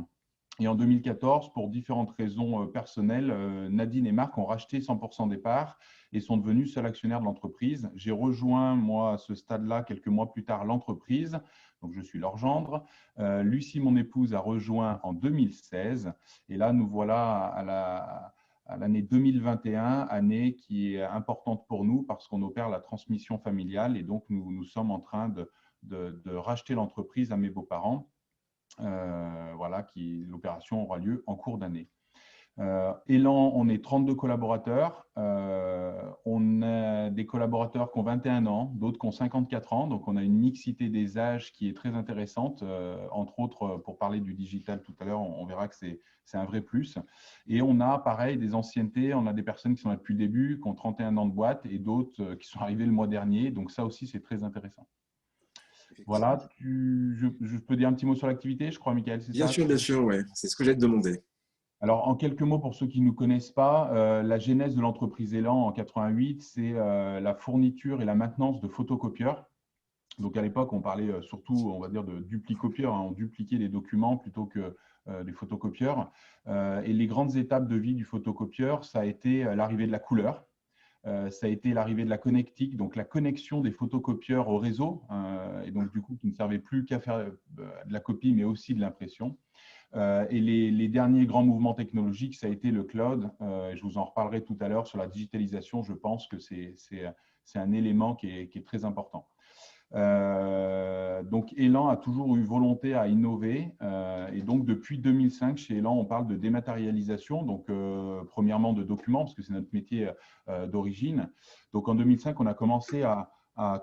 Et en 2014, pour différentes raisons personnelles, Nadine et Marc ont racheté 100% des parts et sont devenus seuls actionnaires de l'entreprise. J'ai rejoint, moi, à ce stade-là, quelques mois plus tard, l'entreprise. Donc, je suis leur gendre. Lucie, mon épouse, a rejoint en 2016. Et là, nous voilà à l'année 2021, année qui est importante pour nous parce qu'on opère la transmission familiale. Et donc, nous sommes en train de racheter l'entreprise à mes beaux-parents. Voilà, l'opération aura lieu en cours d'année. Élan, on est 32 collaborateurs. On a des collaborateurs qui ont 21 ans, d'autres qui ont 54 ans. Donc, on a une mixité des âges qui est très intéressante. Entre autres, pour parler du digital tout à l'heure, on verra que c'est un vrai plus. Et on a, pareil, des anciennetés. On a des personnes qui sont là depuis le début, qui ont 31 ans de boîte et d'autres qui sont arrivées le mois dernier. Donc, ça aussi, c'est très intéressant. Voilà, je peux dire un petit mot sur l'activité, je crois, Michael, c'est ça? Bien sûr, ouais. C'est ce que j'ai demandé. Alors, en quelques mots, pour ceux qui ne nous connaissent pas, la genèse de l'entreprise Élan en 88, c'est la fourniture et la maintenance de photocopieurs. Donc, à l'époque, on parlait surtout, on va dire, de duplicopieurs. On dupliquait les documents plutôt que des photocopieurs. Et les grandes étapes de vie du photocopieur, ça a été l'arrivée de la couleur. Ça a été l'arrivée de la connectique, donc la connexion des photocopieurs au réseau, et donc du coup qui ne servait plus qu'à faire de la copie, mais aussi de l'impression. Et les derniers grands mouvements technologiques, ça a été le cloud. Je vous en reparlerai tout à l'heure sur la digitalisation. Je pense que c'est un élément qui est très important. Donc, Élan a toujours eu volonté à innover et donc depuis 2005 chez Élan, on parle de dématérialisation, donc premièrement de documents parce que c'est notre métier d'origine. Donc en 2005, on a commencé à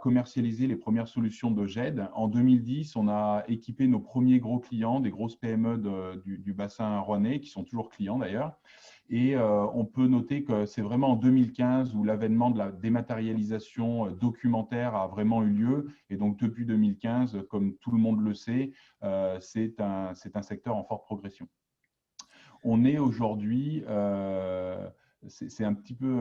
commercialiser les premières solutions de GED. En 2010, on a équipé nos premiers gros clients, des grosses PME du bassin rouennais qui sont toujours clients d'ailleurs. Et on peut noter que c'est vraiment en 2015 où l'avènement de la dématérialisation documentaire a vraiment eu lieu. Et donc, depuis 2015, comme tout le monde le sait, c'est un secteur en forte progression. On est aujourd'hui, c'est un petit peu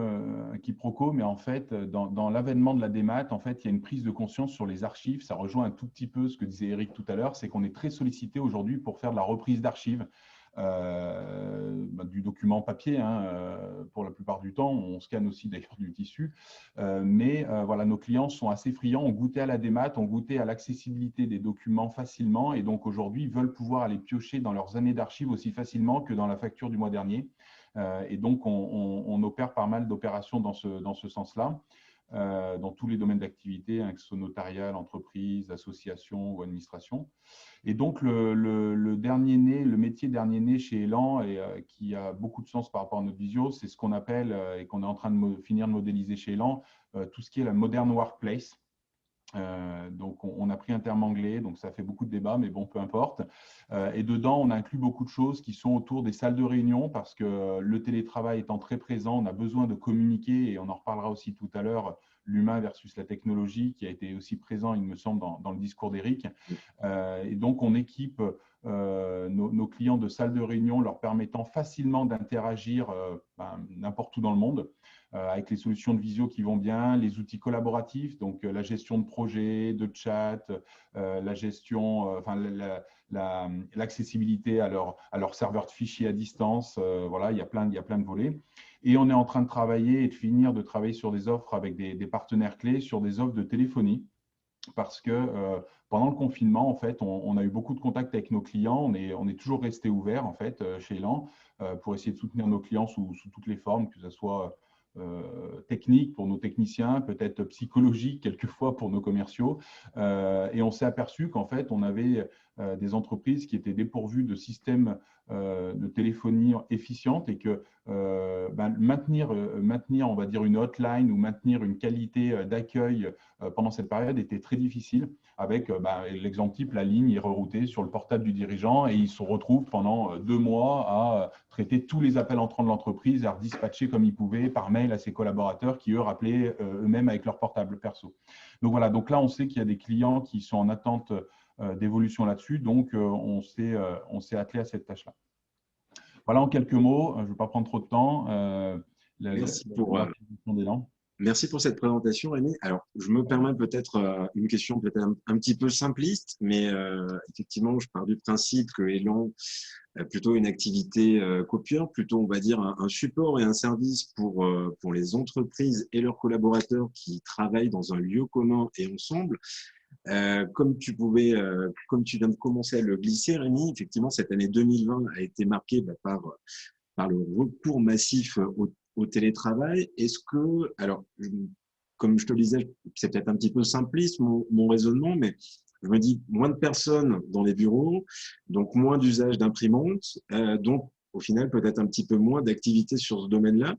un quiproquo, mais en fait, dans l'avènement de la démat, en fait, il y a une prise de conscience sur les archives. Ça rejoint un tout petit peu ce que disait Eric tout à l'heure, c'est qu'on est très sollicité aujourd'hui pour faire de la reprise d'archives. Du document papier, pour la plupart du temps, on scanne aussi d'ailleurs du tissu, mais voilà, nos clients sont assez friands, ont goûté à la démat, ont goûté à l'accessibilité des documents facilement et donc aujourd'hui veulent pouvoir aller piocher dans leurs années d'archives aussi facilement que dans la facture du mois dernier. Et donc on opère pas mal d'opérations dans ce sens-là. Dans tous les domaines d'activité, que ce soit notarial, entreprise, association ou administration. Et donc, le dernier né, le métier dernier né chez Élan, et qui a beaucoup de sens par rapport à notre visio, c'est ce qu'on appelle, et qu'on est en train de finir de modéliser chez Élan, tout ce qui est la modern workplace. Donc, on a pris un terme anglais, donc ça fait beaucoup de débats, mais bon, peu importe. Et dedans, on inclut beaucoup de choses qui sont autour des salles de réunion, parce que le télétravail étant très présent, on a besoin de communiquer, et on en reparlera aussi tout à l'heure, l'humain versus la technologie, qui a été aussi présent, il me semble, dans le discours d'Éric. Et donc, on équipe nos clients de salles de réunion, leur permettant facilement d'interagir n'importe où dans le monde, avec les solutions de visio qui vont bien, les outils collaboratifs, donc la gestion de projets, de chat, la gestion, l'accessibilité à leur serveur de fichiers à distance. Voilà, il y a plein de volets. Et on est en train de travailler et de finir de travailler sur des offres avec des partenaires clés, sur des offres de téléphonie, parce que pendant le confinement, en fait, on a eu beaucoup de contacts avec nos clients. On est toujours resté ouvert, en fait, chez Elan, pour essayer de soutenir nos clients sous toutes les formes, que ce soit technique pour nos techniciens, peut-être psychologique quelquefois pour nos commerciaux. Et on s'est aperçu qu'en fait, on avait des entreprises qui étaient dépourvues de systèmes de téléphonie efficiente et que maintenir, on va dire, une hotline ou maintenir une qualité d'accueil pendant cette période était très difficile. Avec l'exemple type, la ligne est reroutée sur le portable du dirigeant et il se retrouve pendant 2 mois à traiter tous les appels entrants de l'entreprise, à redispatcher comme il pouvait par mail à ses collaborateurs qui, eux, rappelaient eux-mêmes avec leur portable perso. Donc voilà, donc là, on sait qu'il y a des clients qui sont en attente d'évolution là-dessus, donc on s'est attelé à cette tâche-là. Voilà en quelques mots, je ne vais pas prendre trop de temps. Merci pour cette présentation, Rémi. Alors, je me permets peut-être une question peut-être un petit peu simpliste, mais effectivement, je pars du principe que Elan a plutôt une activité copieur, plutôt, on va dire, un support et un service pour les entreprises et leurs collaborateurs qui travaillent dans un lieu commun et ensemble. Comme tu viens de commencer à le glisser, Rémi, effectivement, cette année 2020 a été marquée par le recours massif au télétravail. Est-ce que, alors, comme je te le disais, c'est peut-être un petit peu simpliste mon raisonnement, mais je me dis moins de personnes dans les bureaux, donc moins d'usage d'imprimantes, donc au final peut-être un petit peu moins d'activité sur ce domaine-là.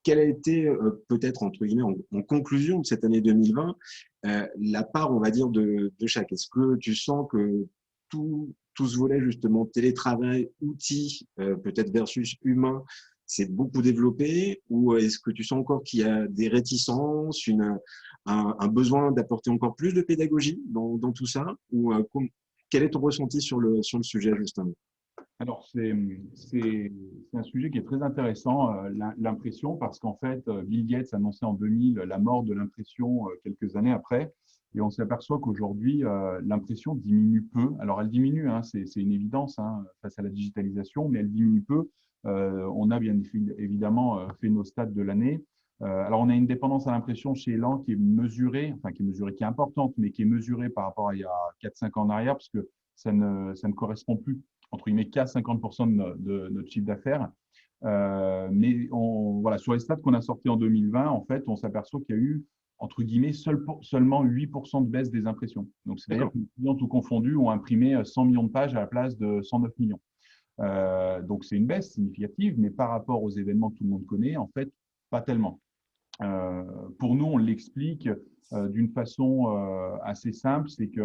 Quelle a été peut-être, entre guillemets, en conclusion de cette année 2020, la part, on va dire, de chaque? Est-ce que tu sens que tout ce volet justement télétravail, outils, peut-être versus humain, c'est beaucoup développé, ou est-ce que tu sens encore qu'il y a des réticences, un besoin d'apporter encore plus de pédagogie dans tout ça, ou quel est ton ressenti sur le sujet justement? Alors, c'est un sujet qui est très intéressant, l'impression, parce qu'en fait, Bill Gates annonçait en 2000 la mort de l'impression quelques années après, et on s'aperçoit qu'aujourd'hui, l'impression diminue peu. Alors, elle diminue, hein, c'est une évidence face à la digitalisation, mais elle diminue peu. On a bien évidemment fait nos stats de l'année. Alors, on a une dépendance à l'impression chez Elan qui est mesurée, qui est importante, mais qui est mesurée par rapport à il y a 4-5 ans en arrière, parce que ça ne correspond plus entre guillemets qu'à 50% de notre chiffre d'affaires. Mais voilà, sur les stats qu'on a sortis en 2020, en fait, on s'aperçoit qu'il y a eu, entre guillemets, seulement 8% de baisse des impressions. Donc, c'est-à-dire que les clients tout confondus ont imprimé 100 millions de pages à la place de 109 millions. Donc, c'est une baisse significative, mais par rapport aux événements que tout le monde connaît, en fait, pas tellement. Pour nous, on l'explique d'une façon assez simple, c'est que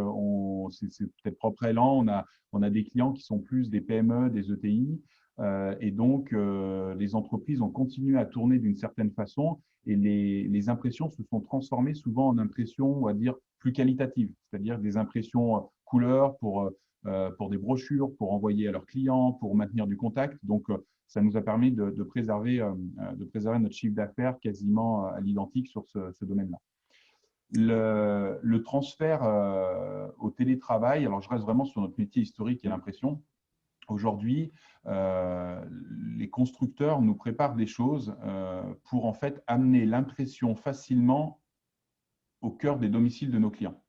c'est peut-être propre à Elan, on a des clients qui sont plus des PME, des ETI, et donc les entreprises ont continué à tourner d'une certaine façon et les impressions se sont transformées souvent en impressions, on va dire, plus qualitatives, c'est-à-dire des impressions couleurs pour des brochures, pour envoyer à leurs clients, pour maintenir du contact. Donc, ça nous a permis de préserver notre chiffre d'affaires quasiment à l'identique sur ce domaine-là. Le transfert au télétravail, alors je reste vraiment sur notre métier historique et l'impression. Aujourd'hui, les constructeurs nous préparent des choses pour en fait amener l'impression facilement au cœur des domiciles de nos clients.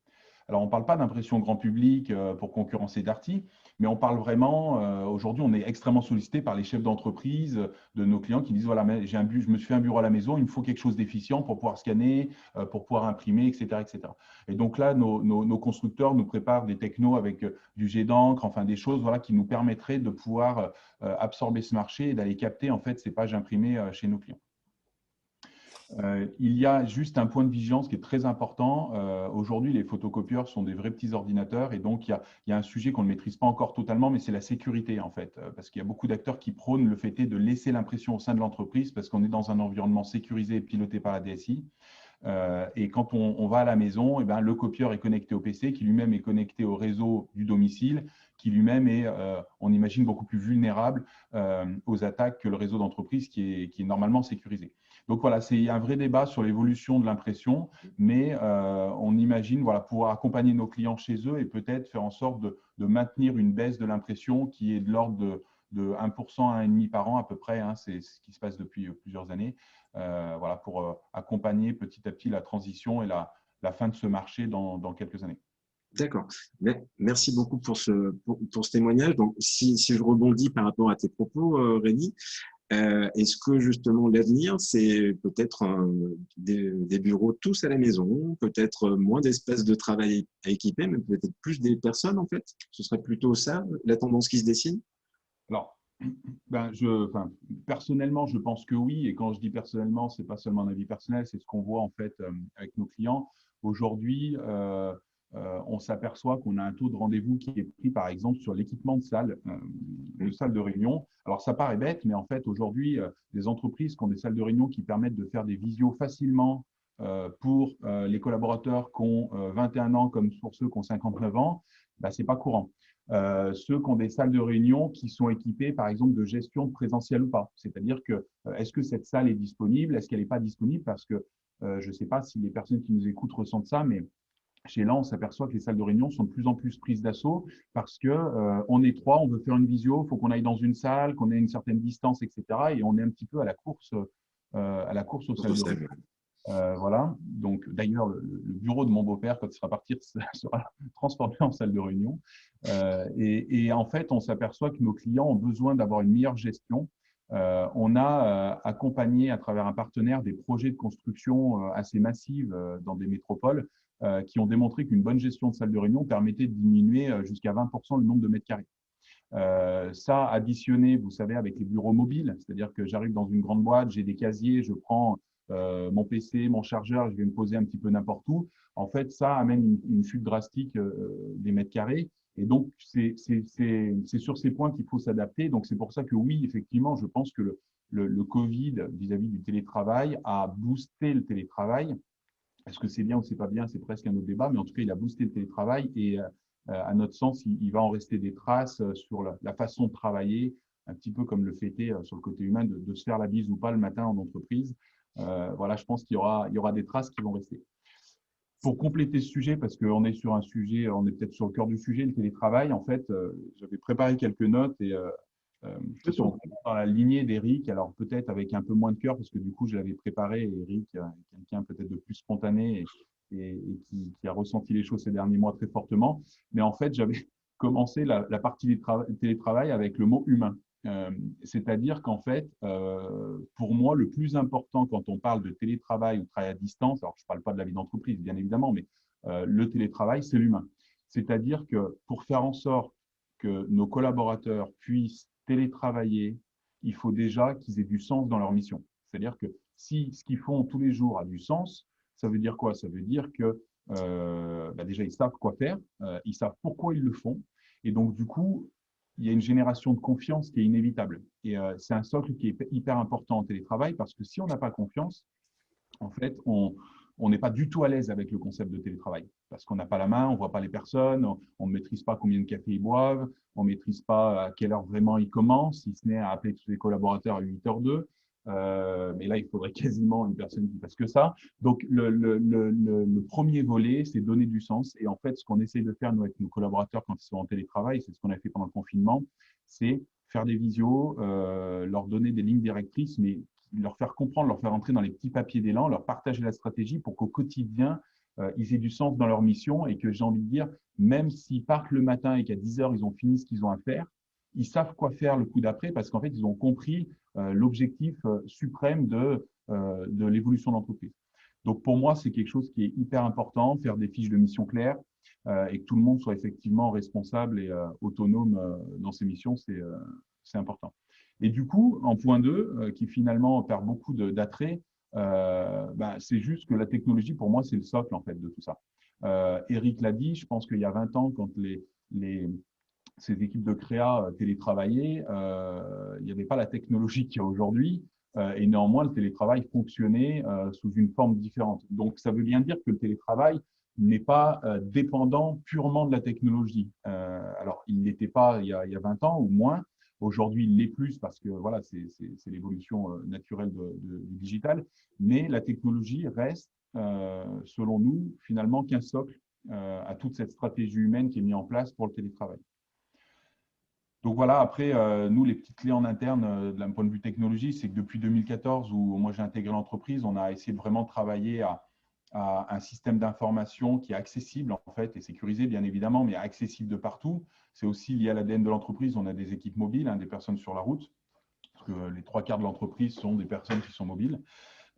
Alors, on ne parle pas d'impression grand public pour concurrencer Darty, mais on parle vraiment, aujourd'hui, on est extrêmement sollicité par les chefs d'entreprise de nos clients qui disent, voilà, je me suis fait un bureau à la maison, il me faut quelque chose d'efficient pour pouvoir scanner, pour pouvoir imprimer, etc. etc. Et donc là, nos constructeurs nous préparent des technos avec du jet d'encre, enfin des choses voilà, qui nous permettraient de pouvoir absorber ce marché et d'aller capter en fait, ces pages imprimées chez nos clients. Il y a juste un point de vigilance qui est très important. Aujourd'hui, les photocopieurs sont des vrais petits ordinateurs et donc il y a un sujet qu'on ne maîtrise pas encore totalement, mais c'est la sécurité en fait, parce qu'il y a beaucoup d'acteurs qui prônent le fait de laisser l'impression au sein de l'entreprise parce qu'on est dans un environnement sécurisé et piloté par la DSI. Et quand on va à la maison, le copieur est connecté au PC, qui lui-même est connecté au réseau du domicile, qui lui-même est, on imagine, beaucoup plus vulnérable aux attaques que le réseau d'entreprise qui est normalement sécurisé. Donc voilà, c'est un vrai débat sur l'évolution de l'impression, mais on imagine pouvoir accompagner nos clients chez eux et peut-être faire en sorte de maintenir une baisse de l'impression qui est de l'ordre de 1%, 1,5% par an à peu près, hein, c'est ce qui se passe depuis plusieurs années, pour accompagner petit à petit la transition et la fin de ce marché dans quelques années. D'accord. Merci beaucoup pour ce témoignage. Donc, si je rebondis par rapport à tes propos, Rémi, est-ce que justement l'avenir, c'est peut-être des bureaux tous à la maison, peut-être moins d'espaces de travail à équiper, mais peut-être plus des personnes en fait? Ce serait plutôt ça, la tendance qui se dessine? Alors, personnellement, je pense que oui. Et quand je dis personnellement, ce n'est pas seulement un avis personnel, c'est ce qu'on voit en fait avec nos clients. Aujourd'hui, on s'aperçoit qu'on a un taux de rendez-vous qui est pris, par exemple, sur l'équipement de salles de réunion. Alors, ça paraît bête, mais en fait, aujourd'hui, des entreprises qui ont des salles de réunion qui permettent de faire des visios facilement pour les collaborateurs qui ont 21 ans comme pour ceux qui ont 59 ans, ce n'est pas courant. Ceux qui ont des salles de réunion qui sont équipées, par exemple, de gestion présentielle ou pas. C'est-à-dire que est-ce que cette salle est disponible? Est-ce qu'elle n'est pas disponible? Parce que je ne sais pas si les personnes qui nous écoutent ressentent ça, mais chez Elan, on s'aperçoit que les salles de réunion sont de plus en plus prises d'assaut parce que on est trois, on veut faire une visio, il faut qu'on aille dans une salle, qu'on ait une certaine distance, etc. Et on est un petit peu à la course aux salles de réunion. Voilà. Donc, d'ailleurs, le bureau de mon beau-père, quand il sera parti, sera transformé en salle de réunion. Et en fait, on s'aperçoit que nos clients ont besoin d'avoir une meilleure gestion. On a accompagné à travers un partenaire des projets de construction assez massives dans des métropoles qui ont démontré qu'une bonne gestion de salle de réunion permettait de diminuer jusqu'à 20% le nombre de mètres carrés. Ça additionné, vous savez, avec les bureaux mobiles, c'est-à-dire que j'arrive dans une grande boîte, j'ai des casiers, je prends mon PC, mon chargeur, je vais me poser un petit peu n'importe où. En fait, ça amène une chute drastique des mètres carrés. Et donc, c'est sur ces points qu'il faut s'adapter. Donc, c'est pour ça que oui, effectivement, je pense que le Covid, vis-à-vis du télétravail, a boosté le télétravail. Est-ce que c'est bien ou c'est pas bien? C'est presque un autre débat, mais en tout cas, il a boosté le télétravail et à notre sens, il va en rester des traces sur la façon de travailler, un petit peu comme le fait sur le côté humain de se faire la bise ou pas le matin en entreprise. Voilà, je pense qu'il y aura des traces qui vont rester. Pour compléter ce sujet, parce qu'on est sur un sujet, on est peut-être sur le cœur du sujet, le télétravail, en fait, j'avais préparé quelques notes et je suis dans la lignée d'Eric, alors peut-être avec un peu moins de cœur, parce que du coup, je l'avais préparé, et Eric est quelqu'un peut-être de plus spontané et qui a ressenti les choses ces derniers mois très fortement. Mais en fait, j'avais commencé la partie du télétravail avec le mot humain. C'est-à-dire qu'en fait, pour moi, le plus important quand on parle de télétravail ou de travail à distance, alors je ne parle pas de la vie d'entreprise, bien évidemment, mais le télétravail, c'est l'humain. C'est-à-dire que pour faire en sorte que nos collaborateurs puissent télétravailler, il faut déjà qu'ils aient du sens dans leur mission. C'est-à-dire que si ce qu'ils font tous les jours a du sens, ça veut dire quoi? Ça veut dire que déjà, ils savent quoi faire, ils savent pourquoi ils le font. Et donc, du coup, il y a une génération de confiance qui est inévitable. Et c'est un socle qui est hyper important en télétravail parce que si on n'a pas confiance, en fait, on n'est pas du tout à l'aise avec le concept de télétravail parce qu'on n'a pas la main, on ne voit pas les personnes, on ne maîtrise pas combien de café ils boivent, on ne maîtrise pas à quelle heure vraiment ils commencent, si ce n'est à appeler tous les collaborateurs à 8h02. Mais là, il faudrait quasiment une personne qui fasse que ça. Donc, le premier volet, c'est donner du sens. Et en fait, ce qu'on essaie de faire, nous, avec nos collaborateurs, quand ils sont en télétravail, c'est ce qu'on a fait pendant le confinement, c'est faire des visios, leur donner des lignes directrices, mais leur faire comprendre, leur faire entrer dans les petits papiers d'élan, leur partager la stratégie pour qu'au quotidien, ils aient du sens dans leur mission et que j'ai envie de dire, même s'ils partent le matin et qu'à 10h, ils ont fini ce qu'ils ont à faire, ils savent quoi faire le coup d'après parce qu'en fait, ils ont compris l'objectif suprême de l'évolution de l'entreprise. Donc, pour moi, c'est quelque chose qui est hyper important, faire des fiches de mission claires et que tout le monde soit effectivement responsable et autonome dans ses missions, c'est important. Et du coup, en point 2, qui finalement perd beaucoup d'attrait, c'est juste que la technologie, pour moi, c'est le socle en fait de tout ça. Eric l'a dit, je pense qu'il y a 20 ans, quand ces équipes de créa télétravaillaient, il n'y avait pas la technologie qu'il y a aujourd'hui. et néanmoins, le télétravail fonctionnait sous une forme différente. Donc, ça veut bien dire que le télétravail n'est pas dépendant purement de la technologie. Alors, il n'était pas il y a 20 ans ou moins. Aujourd'hui, il l'est plus parce que voilà, c'est l'évolution naturelle du digital. Mais la technologie reste, selon nous, finalement, qu'un socle à toute cette stratégie humaine qui est mise en place pour le télétravail. Donc voilà, après, nous, les petites clés en interne d'un point de vue technologie, c'est que depuis 2014, où moi j'ai intégré l'entreprise, on a essayé de vraiment travailler à un système d'information qui est accessible en fait et sécurisé bien évidemment, mais accessible de partout. C'est aussi lié à l'ADN de l'entreprise. On a des équipes mobiles, des personnes sur la route, parce que les 3/4 de l'entreprise sont des personnes qui sont mobiles.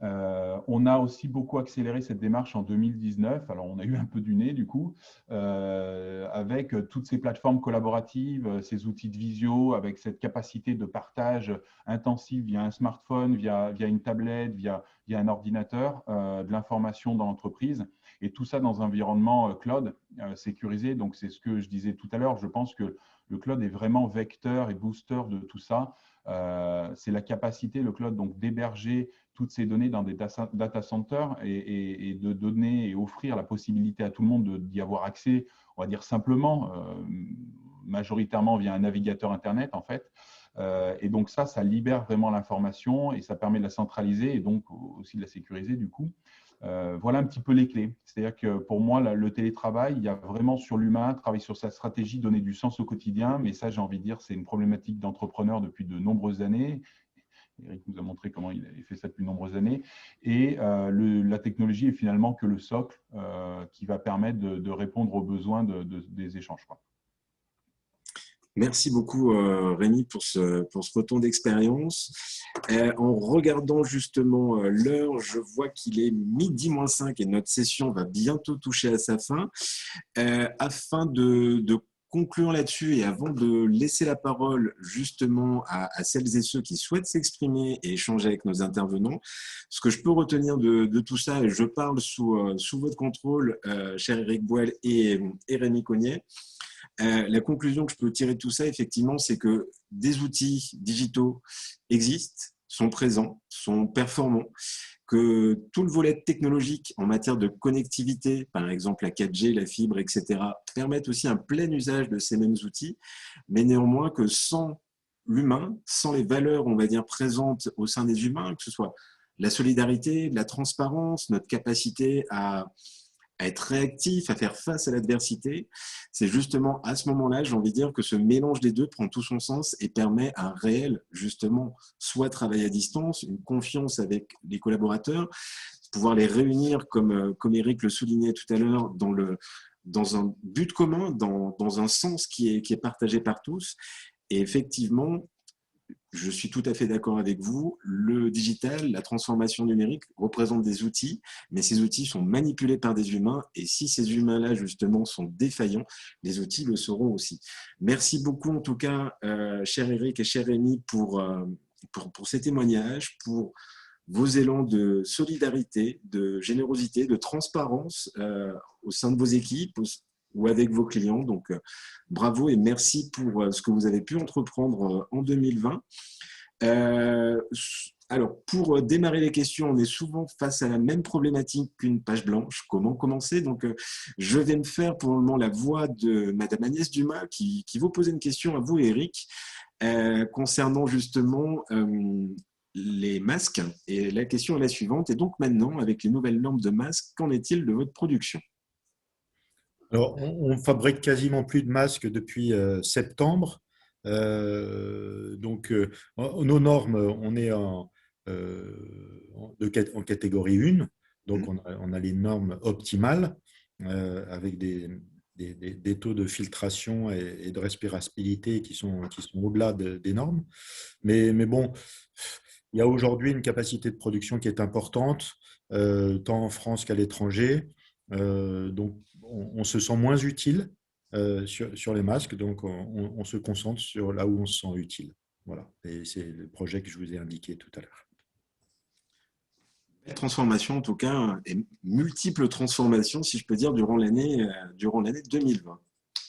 On a aussi beaucoup accéléré cette démarche en 2019. Alors, on a eu un peu du nez, du coup, avec toutes ces plateformes collaboratives, ces outils de visio, avec cette capacité de partage intensif via un smartphone, via une tablette, via un ordinateur, de l'information dans l'entreprise. Et tout ça dans un environnement cloud sécurisé. Donc, c'est ce que je disais tout à l'heure. Je pense que le cloud est vraiment vecteur et booster de tout ça. C'est la capacité, le cloud, donc d'héberger toutes ces données dans des data centers et de donner et offrir la possibilité à tout le monde d'y avoir accès, on va dire simplement, majoritairement via un navigateur Internet en fait. Et donc ça libère vraiment l'information et ça permet de la centraliser et donc aussi de la sécuriser du coup. Voilà un petit peu les clés. C'est-à-dire que pour moi, le télétravail, il y a vraiment sur l'humain, travailler sur sa stratégie, donner du sens au quotidien. Mais ça, j'ai envie de dire, c'est une problématique d'entrepreneur depuis de nombreuses années. Eric nous a montré comment il avait fait ça depuis de nombreuses années. Et la technologie est finalement que le socle qui va permettre de répondre aux besoins des échanges, quoi. Merci beaucoup Rémi pour ce retour d'expérience. En regardant justement l'heure, je vois qu'il est 12h05 et notre session va bientôt toucher à sa fin. Afin de conclure là-dessus et avant de laisser la parole justement à celles et ceux qui souhaitent s'exprimer et échanger avec nos intervenants, ce que je peux retenir de tout ça, et je parle sous votre contrôle, cher Eric Boel et Rémi Cognet, la conclusion que je peux tirer de tout ça, effectivement, c'est que des outils digitaux existent, sont présents, sont performants, que tout le volet technologique en matière de connectivité, par exemple la 4G, la fibre, etc., permettent aussi un plein usage de ces mêmes outils, mais néanmoins que sans l'humain, sans les valeurs, on va dire, présentes au sein des humains, que ce soit la solidarité, la transparence, notre capacité à être réactif, à faire face à l'adversité, c'est justement à ce moment-là, j'ai envie de dire que ce mélange des deux prend tout son sens et permet un réel, justement, soit travail à distance, une confiance avec les collaborateurs, pouvoir les réunir, comme Eric le soulignait tout à l'heure, dans un but commun, dans un sens qui est partagé par tous. Et effectivement, je suis tout à fait d'accord avec vous. Le digital, la transformation numérique représentent des outils, mais ces outils sont manipulés par des humains. Et si ces humains-là, justement, sont défaillants, les outils le seront aussi. Merci beaucoup, en tout cas, cher Eric et cher Rémi, pour ces témoignages, pour vos élans de solidarité, de générosité, de transparence au sein de vos équipes, ou avec vos clients. Donc, bravo et merci pour ce que vous avez pu entreprendre en 2020. Alors, pour démarrer les questions, on est souvent face à la même problématique qu'une page blanche. Comment commencer? Donc, je vais me faire pour le moment la voix de Madame Agnès Dumas qui vous poser une question à vous, Eric, concernant justement les masques. Et la question est la suivante. Et donc maintenant, avec les nouvelles normes de masques, qu'en est-il de votre production? Alors, on fabrique quasiment plus de masques depuis septembre. Donc, nos normes, on est en catégorie 1. Donc, on a les normes optimales avec des taux de filtration et de respirabilité qui sont au-delà des normes. Mais bon, il y a aujourd'hui une capacité de production qui est importante, tant en France qu'à l'étranger. Donc, on se sent moins utile sur les masques, donc on se concentre sur là où on se sent utile. Voilà, et c'est le projet que je vous ai indiqué tout à l'heure. Transformation, en tout cas, et multiples transformations, si je peux dire, durant l'année 2020.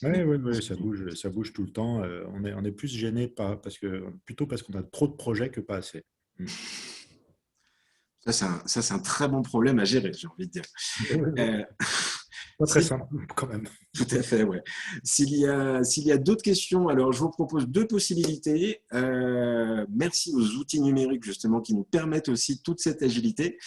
Oui, ça bouge tout le temps. On est plus gêné plutôt parce qu'on a trop de projets que pas assez. Ça, c'est un très bon problème à gérer, j'ai envie de dire. Euh, Pas très si- simple quand même. Tout à fait, ouais. S'il y a d'autres questions, alors je vous propose deux possibilités. Merci aux outils numériques justement qui nous permettent aussi toute cette agilité.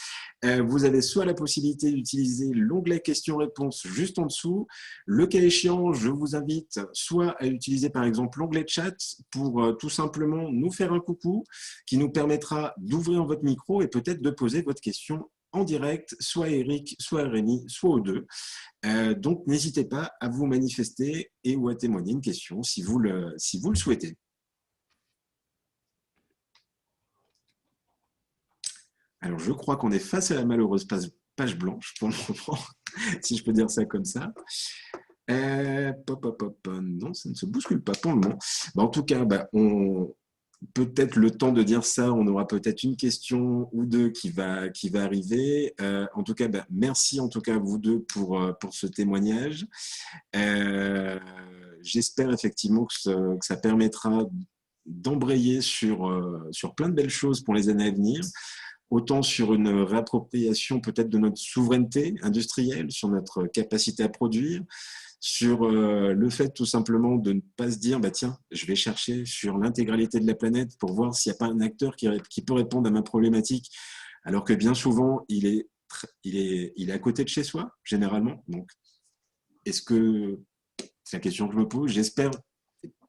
Vous avez soit la possibilité d'utiliser l'onglet questions-réponses juste en dessous. Le cas échéant, je vous invite soit à utiliser par exemple l'onglet chat pour tout simplement nous faire un coucou qui nous permettra d'ouvrir votre micro et peut-être de poser votre question en direct, soit à Eric, soit à Rémi, soit aux deux. Donc, n'hésitez pas à vous manifester et ou à témoigner une question si vous le souhaitez. Alors, je crois qu'on est face à la malheureuse page blanche pour le moment, si je peux dire ça comme ça. Non, ça ne se bouscule pas pour le moment. En tout cas, peut-être le temps de dire ça, on aura peut-être une question ou deux qui va arriver. En tout cas, merci en tout cas à vous deux pour ce témoignage. J'espère effectivement que ça permettra d'embrayer sur plein de belles choses pour les années à venir, autant sur une réappropriation peut-être de notre souveraineté industrielle, sur notre capacité à produire, sur le fait tout simplement de ne pas se dire, tiens, je vais chercher sur l'intégralité de la planète pour voir s'il n'y a pas un acteur qui peut répondre à ma problématique, alors que bien souvent, il est à côté de chez soi, généralement. Donc, est-ce que, c'est la question que je me pose, j'espère,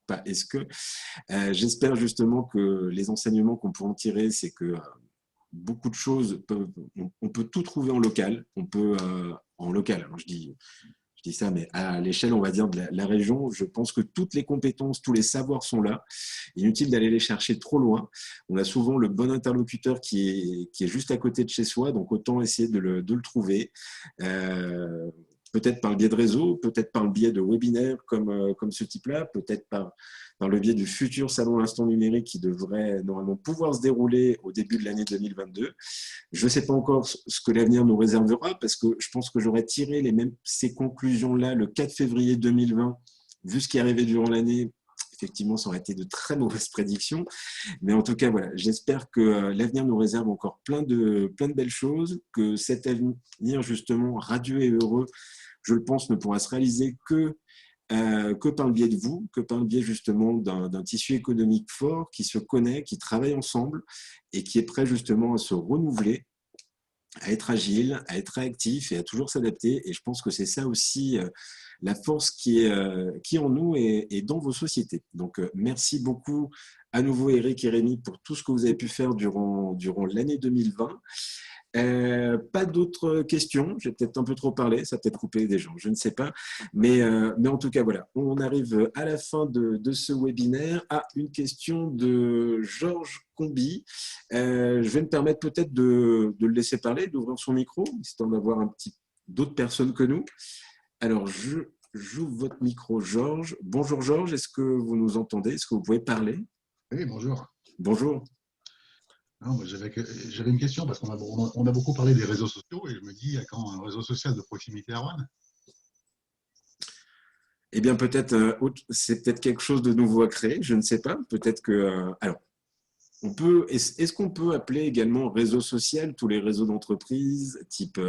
pas est-ce que, j'espère justement que les enseignements qu'on peut en tirer, c'est que beaucoup de choses, on peut tout trouver en local, en local, alors je dis ça, mais à l'échelle, on va dire, de la région, je pense que toutes les compétences, tous les savoirs sont là. Inutile d'aller les chercher trop loin. On a souvent le bon interlocuteur qui est juste à côté de chez soi, donc autant essayer de le trouver. Peut-être par le biais de réseaux, peut-être par le biais de webinaires comme ce type-là, peut-être par le biais du futur salon L'Instant Numérique qui devrait normalement pouvoir se dérouler au début de l'année 2022. Je ne sais pas encore ce que l'avenir nous réservera parce que je pense que j'aurais tiré ces conclusions-là le 4 février 2020, vu ce qui est arrivé durant l'année. Effectivement, ça aurait été de très mauvaises prédictions. Mais en tout cas, voilà, j'espère que l'avenir nous réserve encore plein de belles choses, que cet avenir, justement, radieux et heureux, je le pense, ne pourra se réaliser que par le biais de vous, que par le biais justement d'un tissu économique fort qui se connaît, qui travaille ensemble et qui est prêt justement à se renouveler, à être agile, à être réactif et à toujours s'adapter. Et je pense que c'est ça aussi la force qui est en nous et dans vos sociétés. Donc, merci beaucoup à nouveau Eric et Rémi pour tout ce que vous avez pu faire durant l'année 2020. Pas d'autres questions, j'ai peut-être un peu trop parlé, ça a peut-être coupé des gens, je ne sais pas. Mais en tout cas, voilà, on arrive à la fin de ce webinaire. Une question de Georges Combi. Je vais me permettre peut-être de le laisser parler, d'ouvrir son micro, histoire d'avoir d'autres personnes que nous. Alors, j'ouvre votre micro, Georges. Bonjour Georges, est-ce que vous nous entendez? Est-ce que vous pouvez parler? Oui, bonjour. Bonjour. J'avais une question parce qu'on a beaucoup parlé des réseaux sociaux et je me dis, il y a quand un réseau social de proximité à Rouen? Eh bien, peut-être, c'est peut-être quelque chose de nouveau à créer, je ne sais pas. Peut-être que, alors, est-ce qu'on peut appeler également réseau social tous les réseaux d'entreprise, type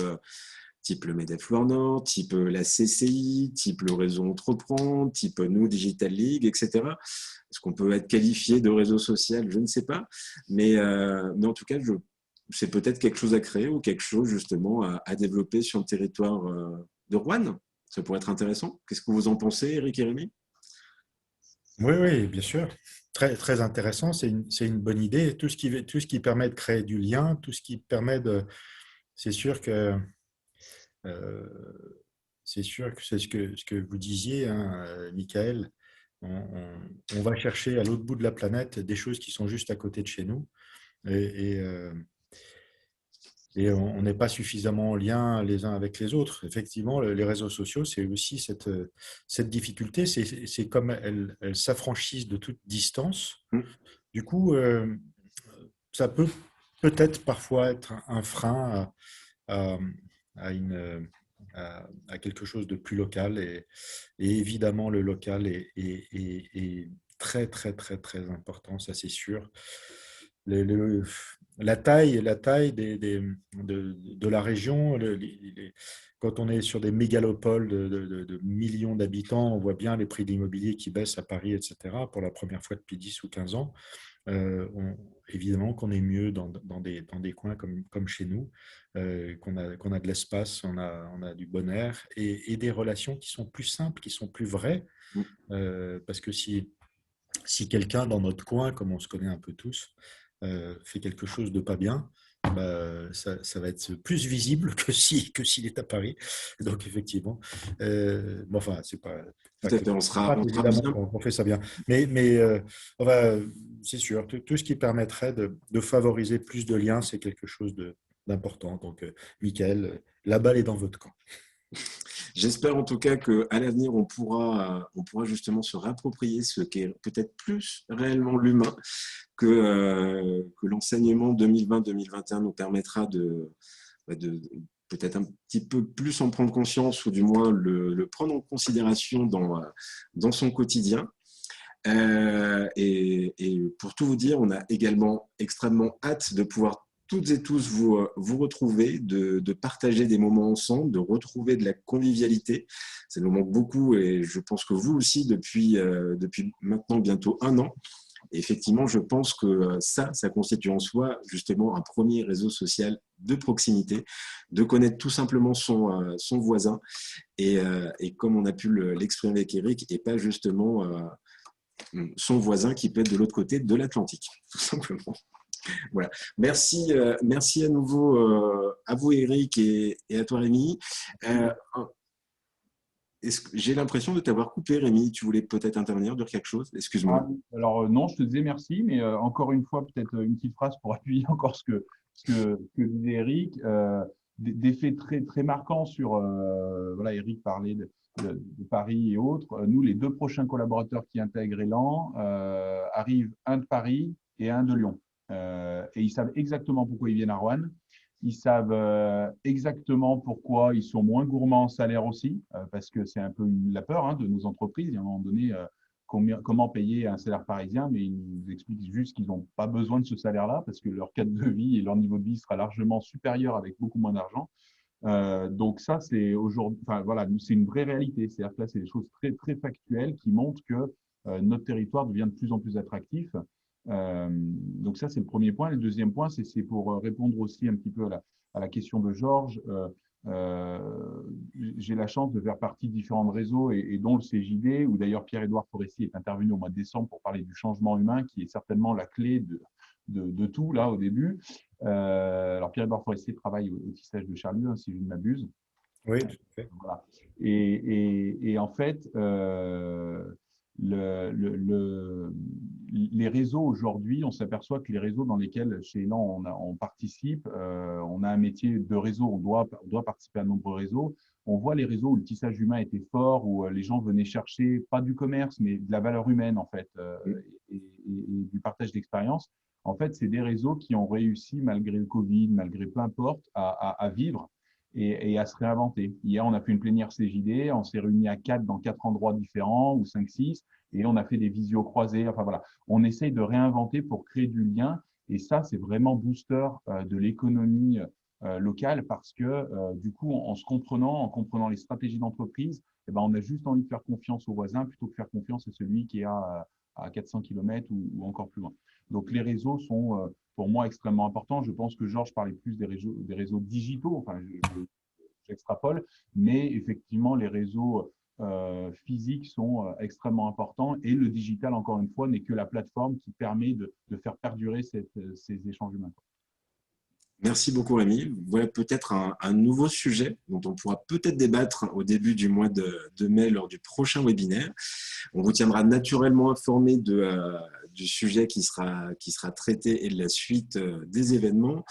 le MEDEF Loire Nord, type la CCI, type le réseau Entreprendre, type nous, Digital League, etc. Est-ce qu'on peut être qualifié de réseau social? Je ne sais pas. Mais en tout cas, c'est peut-être quelque chose à créer ou quelque chose justement à développer sur le territoire de Rouen. Ça pourrait être intéressant. Qu'est-ce que vous en pensez, Eric et Rémi? Oui, oui, bien sûr. Très, très intéressant. C'est une bonne idée. Tout ce qui permet de créer du lien, tout ce qui permet de. C'est sûr que euh, c'est ce que vous disiez, hein, Michael. On va chercher à l'autre bout de la planète des choses qui sont juste à côté de chez nous. Et, et on n'est pas suffisamment en lien les uns avec les autres. Effectivement, les réseaux sociaux, c'est aussi cette difficulté. C'est comme elles s'affranchissent de toute distance. Du coup, ça peut peut-être parfois être un frein à, à une, à quelque chose de plus local. Et évidemment, le local est très, très, très, très important, ça c'est sûr. la taille de la région, quand on est sur des mégalopoles de millions d'habitants, on voit bien les prix de l'immobilier qui baissent à Paris, etc., pour la première fois depuis 10 ou 15 ans. Évidemment qu'on est mieux dans des coins comme chez nous, qu'on a de l'espace, on a du bon air et des relations qui sont plus simples, qui sont plus vraies. Parce que si quelqu'un dans notre coin, comme on se connaît un peu tous, fait quelque chose de pas bien, bah, ça va être plus visible que s'il est à Paris. Donc effectivement, bon, enfin, c'est pas Tout à fait, on sera évidemment bien. qu'on fait ça bien. Mais c'est sûr, tout ce qui permettrait de favoriser plus de liens, c'est quelque chose d'important. Donc, Michael, la balle est dans votre camp. J'espère en tout cas qu'à l'avenir, on pourra justement se réapproprier ce qu'est peut-être plus réellement l'humain, que l'enseignement 2020-2021 nous permettra de peut-être un petit peu plus en prendre conscience, ou du moins le prendre en considération dans son quotidien. Et pour tout vous dire, on a également extrêmement hâte de pouvoir toutes et tous vous retrouver, de partager des moments ensemble, de retrouver de la convivialité. Ça nous manque beaucoup, et je pense que vous aussi depuis maintenant bientôt 1 an. Et effectivement, je pense que ça constitue en soi justement un premier réseau social de proximité, de connaître tout simplement son voisin, et comme on a pu l'exprimer avec Eric, et pas justement son voisin qui peut être de l'autre côté de l'Atlantique, tout simplement. Voilà. Merci à nouveau à vous, Eric, et à toi, Rémi. J'ai l'impression de t'avoir coupé, Rémi. Tu voulais peut-être intervenir, dire quelque chose? Excuse-moi. Alors, non, je te disais merci, mais encore une fois, peut-être une petite phrase pour appuyer encore ce que disait Eric. Des faits très, très marquants sur, voilà, Eric parlait de Paris et autres. Nous, les 2 prochains collaborateurs qui intègrent Elan arrivent, un de Paris et un de Lyon. Et ils savent exactement pourquoi ils viennent à Roanne. Ils savent exactement pourquoi ils sont moins gourmands en salaire aussi, parce que c'est un peu la peur de nos entreprises. À un moment donné, comment payer un salaire parisien, mais ils nous expliquent juste qu'ils n'ont pas besoin de ce salaire-là, parce que leur cadre de vie et leur niveau de vie sera largement supérieur avec beaucoup moins d'argent. Donc ça, c'est aujourd'hui, enfin voilà, c'est une vraie réalité. C'est-à-dire que là, c'est des choses très, très factuelles qui montrent que notre territoire devient de plus en plus attractif. Donc ça, c'est le premier point. Le deuxième point, c'est pour répondre aussi un petit peu à la question de Georges. J'ai la chance de faire partie de différents réseaux, et dont le CJD, où d'ailleurs Pierre-Édouard Forestier est intervenu au mois de décembre pour parler du changement humain, qui est certainement la clé de tout, là, au début. Alors, Pierre-Édouard Forestier travaille au tissage de Charlieu, si je ne m'abuse. Oui, tout à fait. Voilà. Et en fait, les réseaux aujourd'hui, on s'aperçoit que les réseaux dans lesquels chez Elan on participe, on a un métier de réseau, on doit participer à de nombreux réseaux. On voit les réseaux où le tissage humain était fort, où les gens venaient chercher, pas du commerce, mais de la valeur humaine, en fait, et du partage d'expérience. En fait, c'est des réseaux qui ont réussi, malgré le Covid, malgré peu importe, à vivre et à se réinventer. Hier, on a fait une plénière CJD, on s'est réunis à 4 dans 4 endroits différents, ou 5, 6, et on a fait des visios croisés. Enfin voilà, on essaye de réinventer pour créer du lien, et ça, c'est vraiment booster de l'économie locale, parce que du coup, en comprenant les stratégies d'entreprise, eh ben, on a juste envie de faire confiance aux voisins plutôt que faire confiance à celui qui est à 400 km ou encore plus loin. Donc, les réseaux sont pour moi extrêmement importants. Je pense que Georges parlait plus des réseaux digitaux, enfin, j'extrapole, mais effectivement, les réseaux physiques sont extrêmement importants, et le digital, encore une fois, n'est que la plateforme qui permet de faire perdurer ces échanges humains. Merci beaucoup, Rémi. Voilà peut-être un nouveau sujet dont on pourra peut-être débattre au début du mois de mai lors du prochain webinaire. On vous tiendra naturellement informé du sujet qui sera traité et de la suite des événements.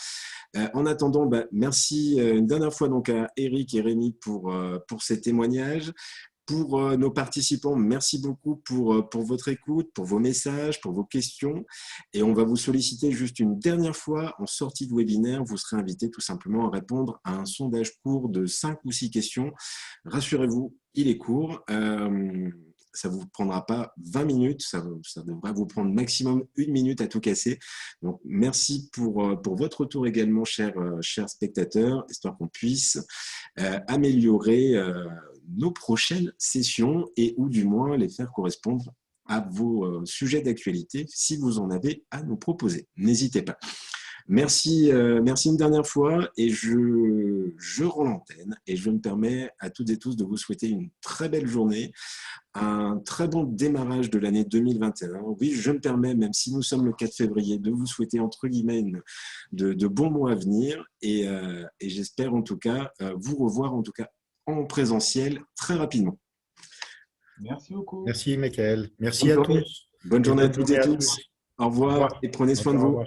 En attendant, merci une dernière fois donc à Eric et Rémi pour ces témoignages. Pour nos participants, merci beaucoup pour votre écoute, pour vos messages, pour vos questions. Et on va vous solliciter juste une dernière fois en sortie de webinaire. Vous serez invité tout simplement à répondre à un sondage court de 5 ou 6 questions. Rassurez-vous, il est court. ça ne vous prendra pas 20 minutes, ça devra vous prendre maximum 1 minute à tout casser. Donc, merci pour votre retour également, chers spectateurs, histoire qu'on puisse améliorer nos prochaines sessions et ou du moins les faire correspondre à vos sujets d'actualité si vous en avez à nous proposer. N'hésitez pas. Merci une dernière fois et je rends l'antenne et je me permets à toutes et tous de vous souhaiter une très belle journée, un très bon démarrage de l'année 2021. Oui, je me permets, même si nous sommes le 4 février, de vous souhaiter entre guillemets de bons mois à venir et j'espère en tout cas vous revoir en tout cas en présentiel très rapidement. Merci beaucoup. Merci, Michael. Merci à tous. Bonne journée à toutes et tous. Au revoir et prenez soin de vous.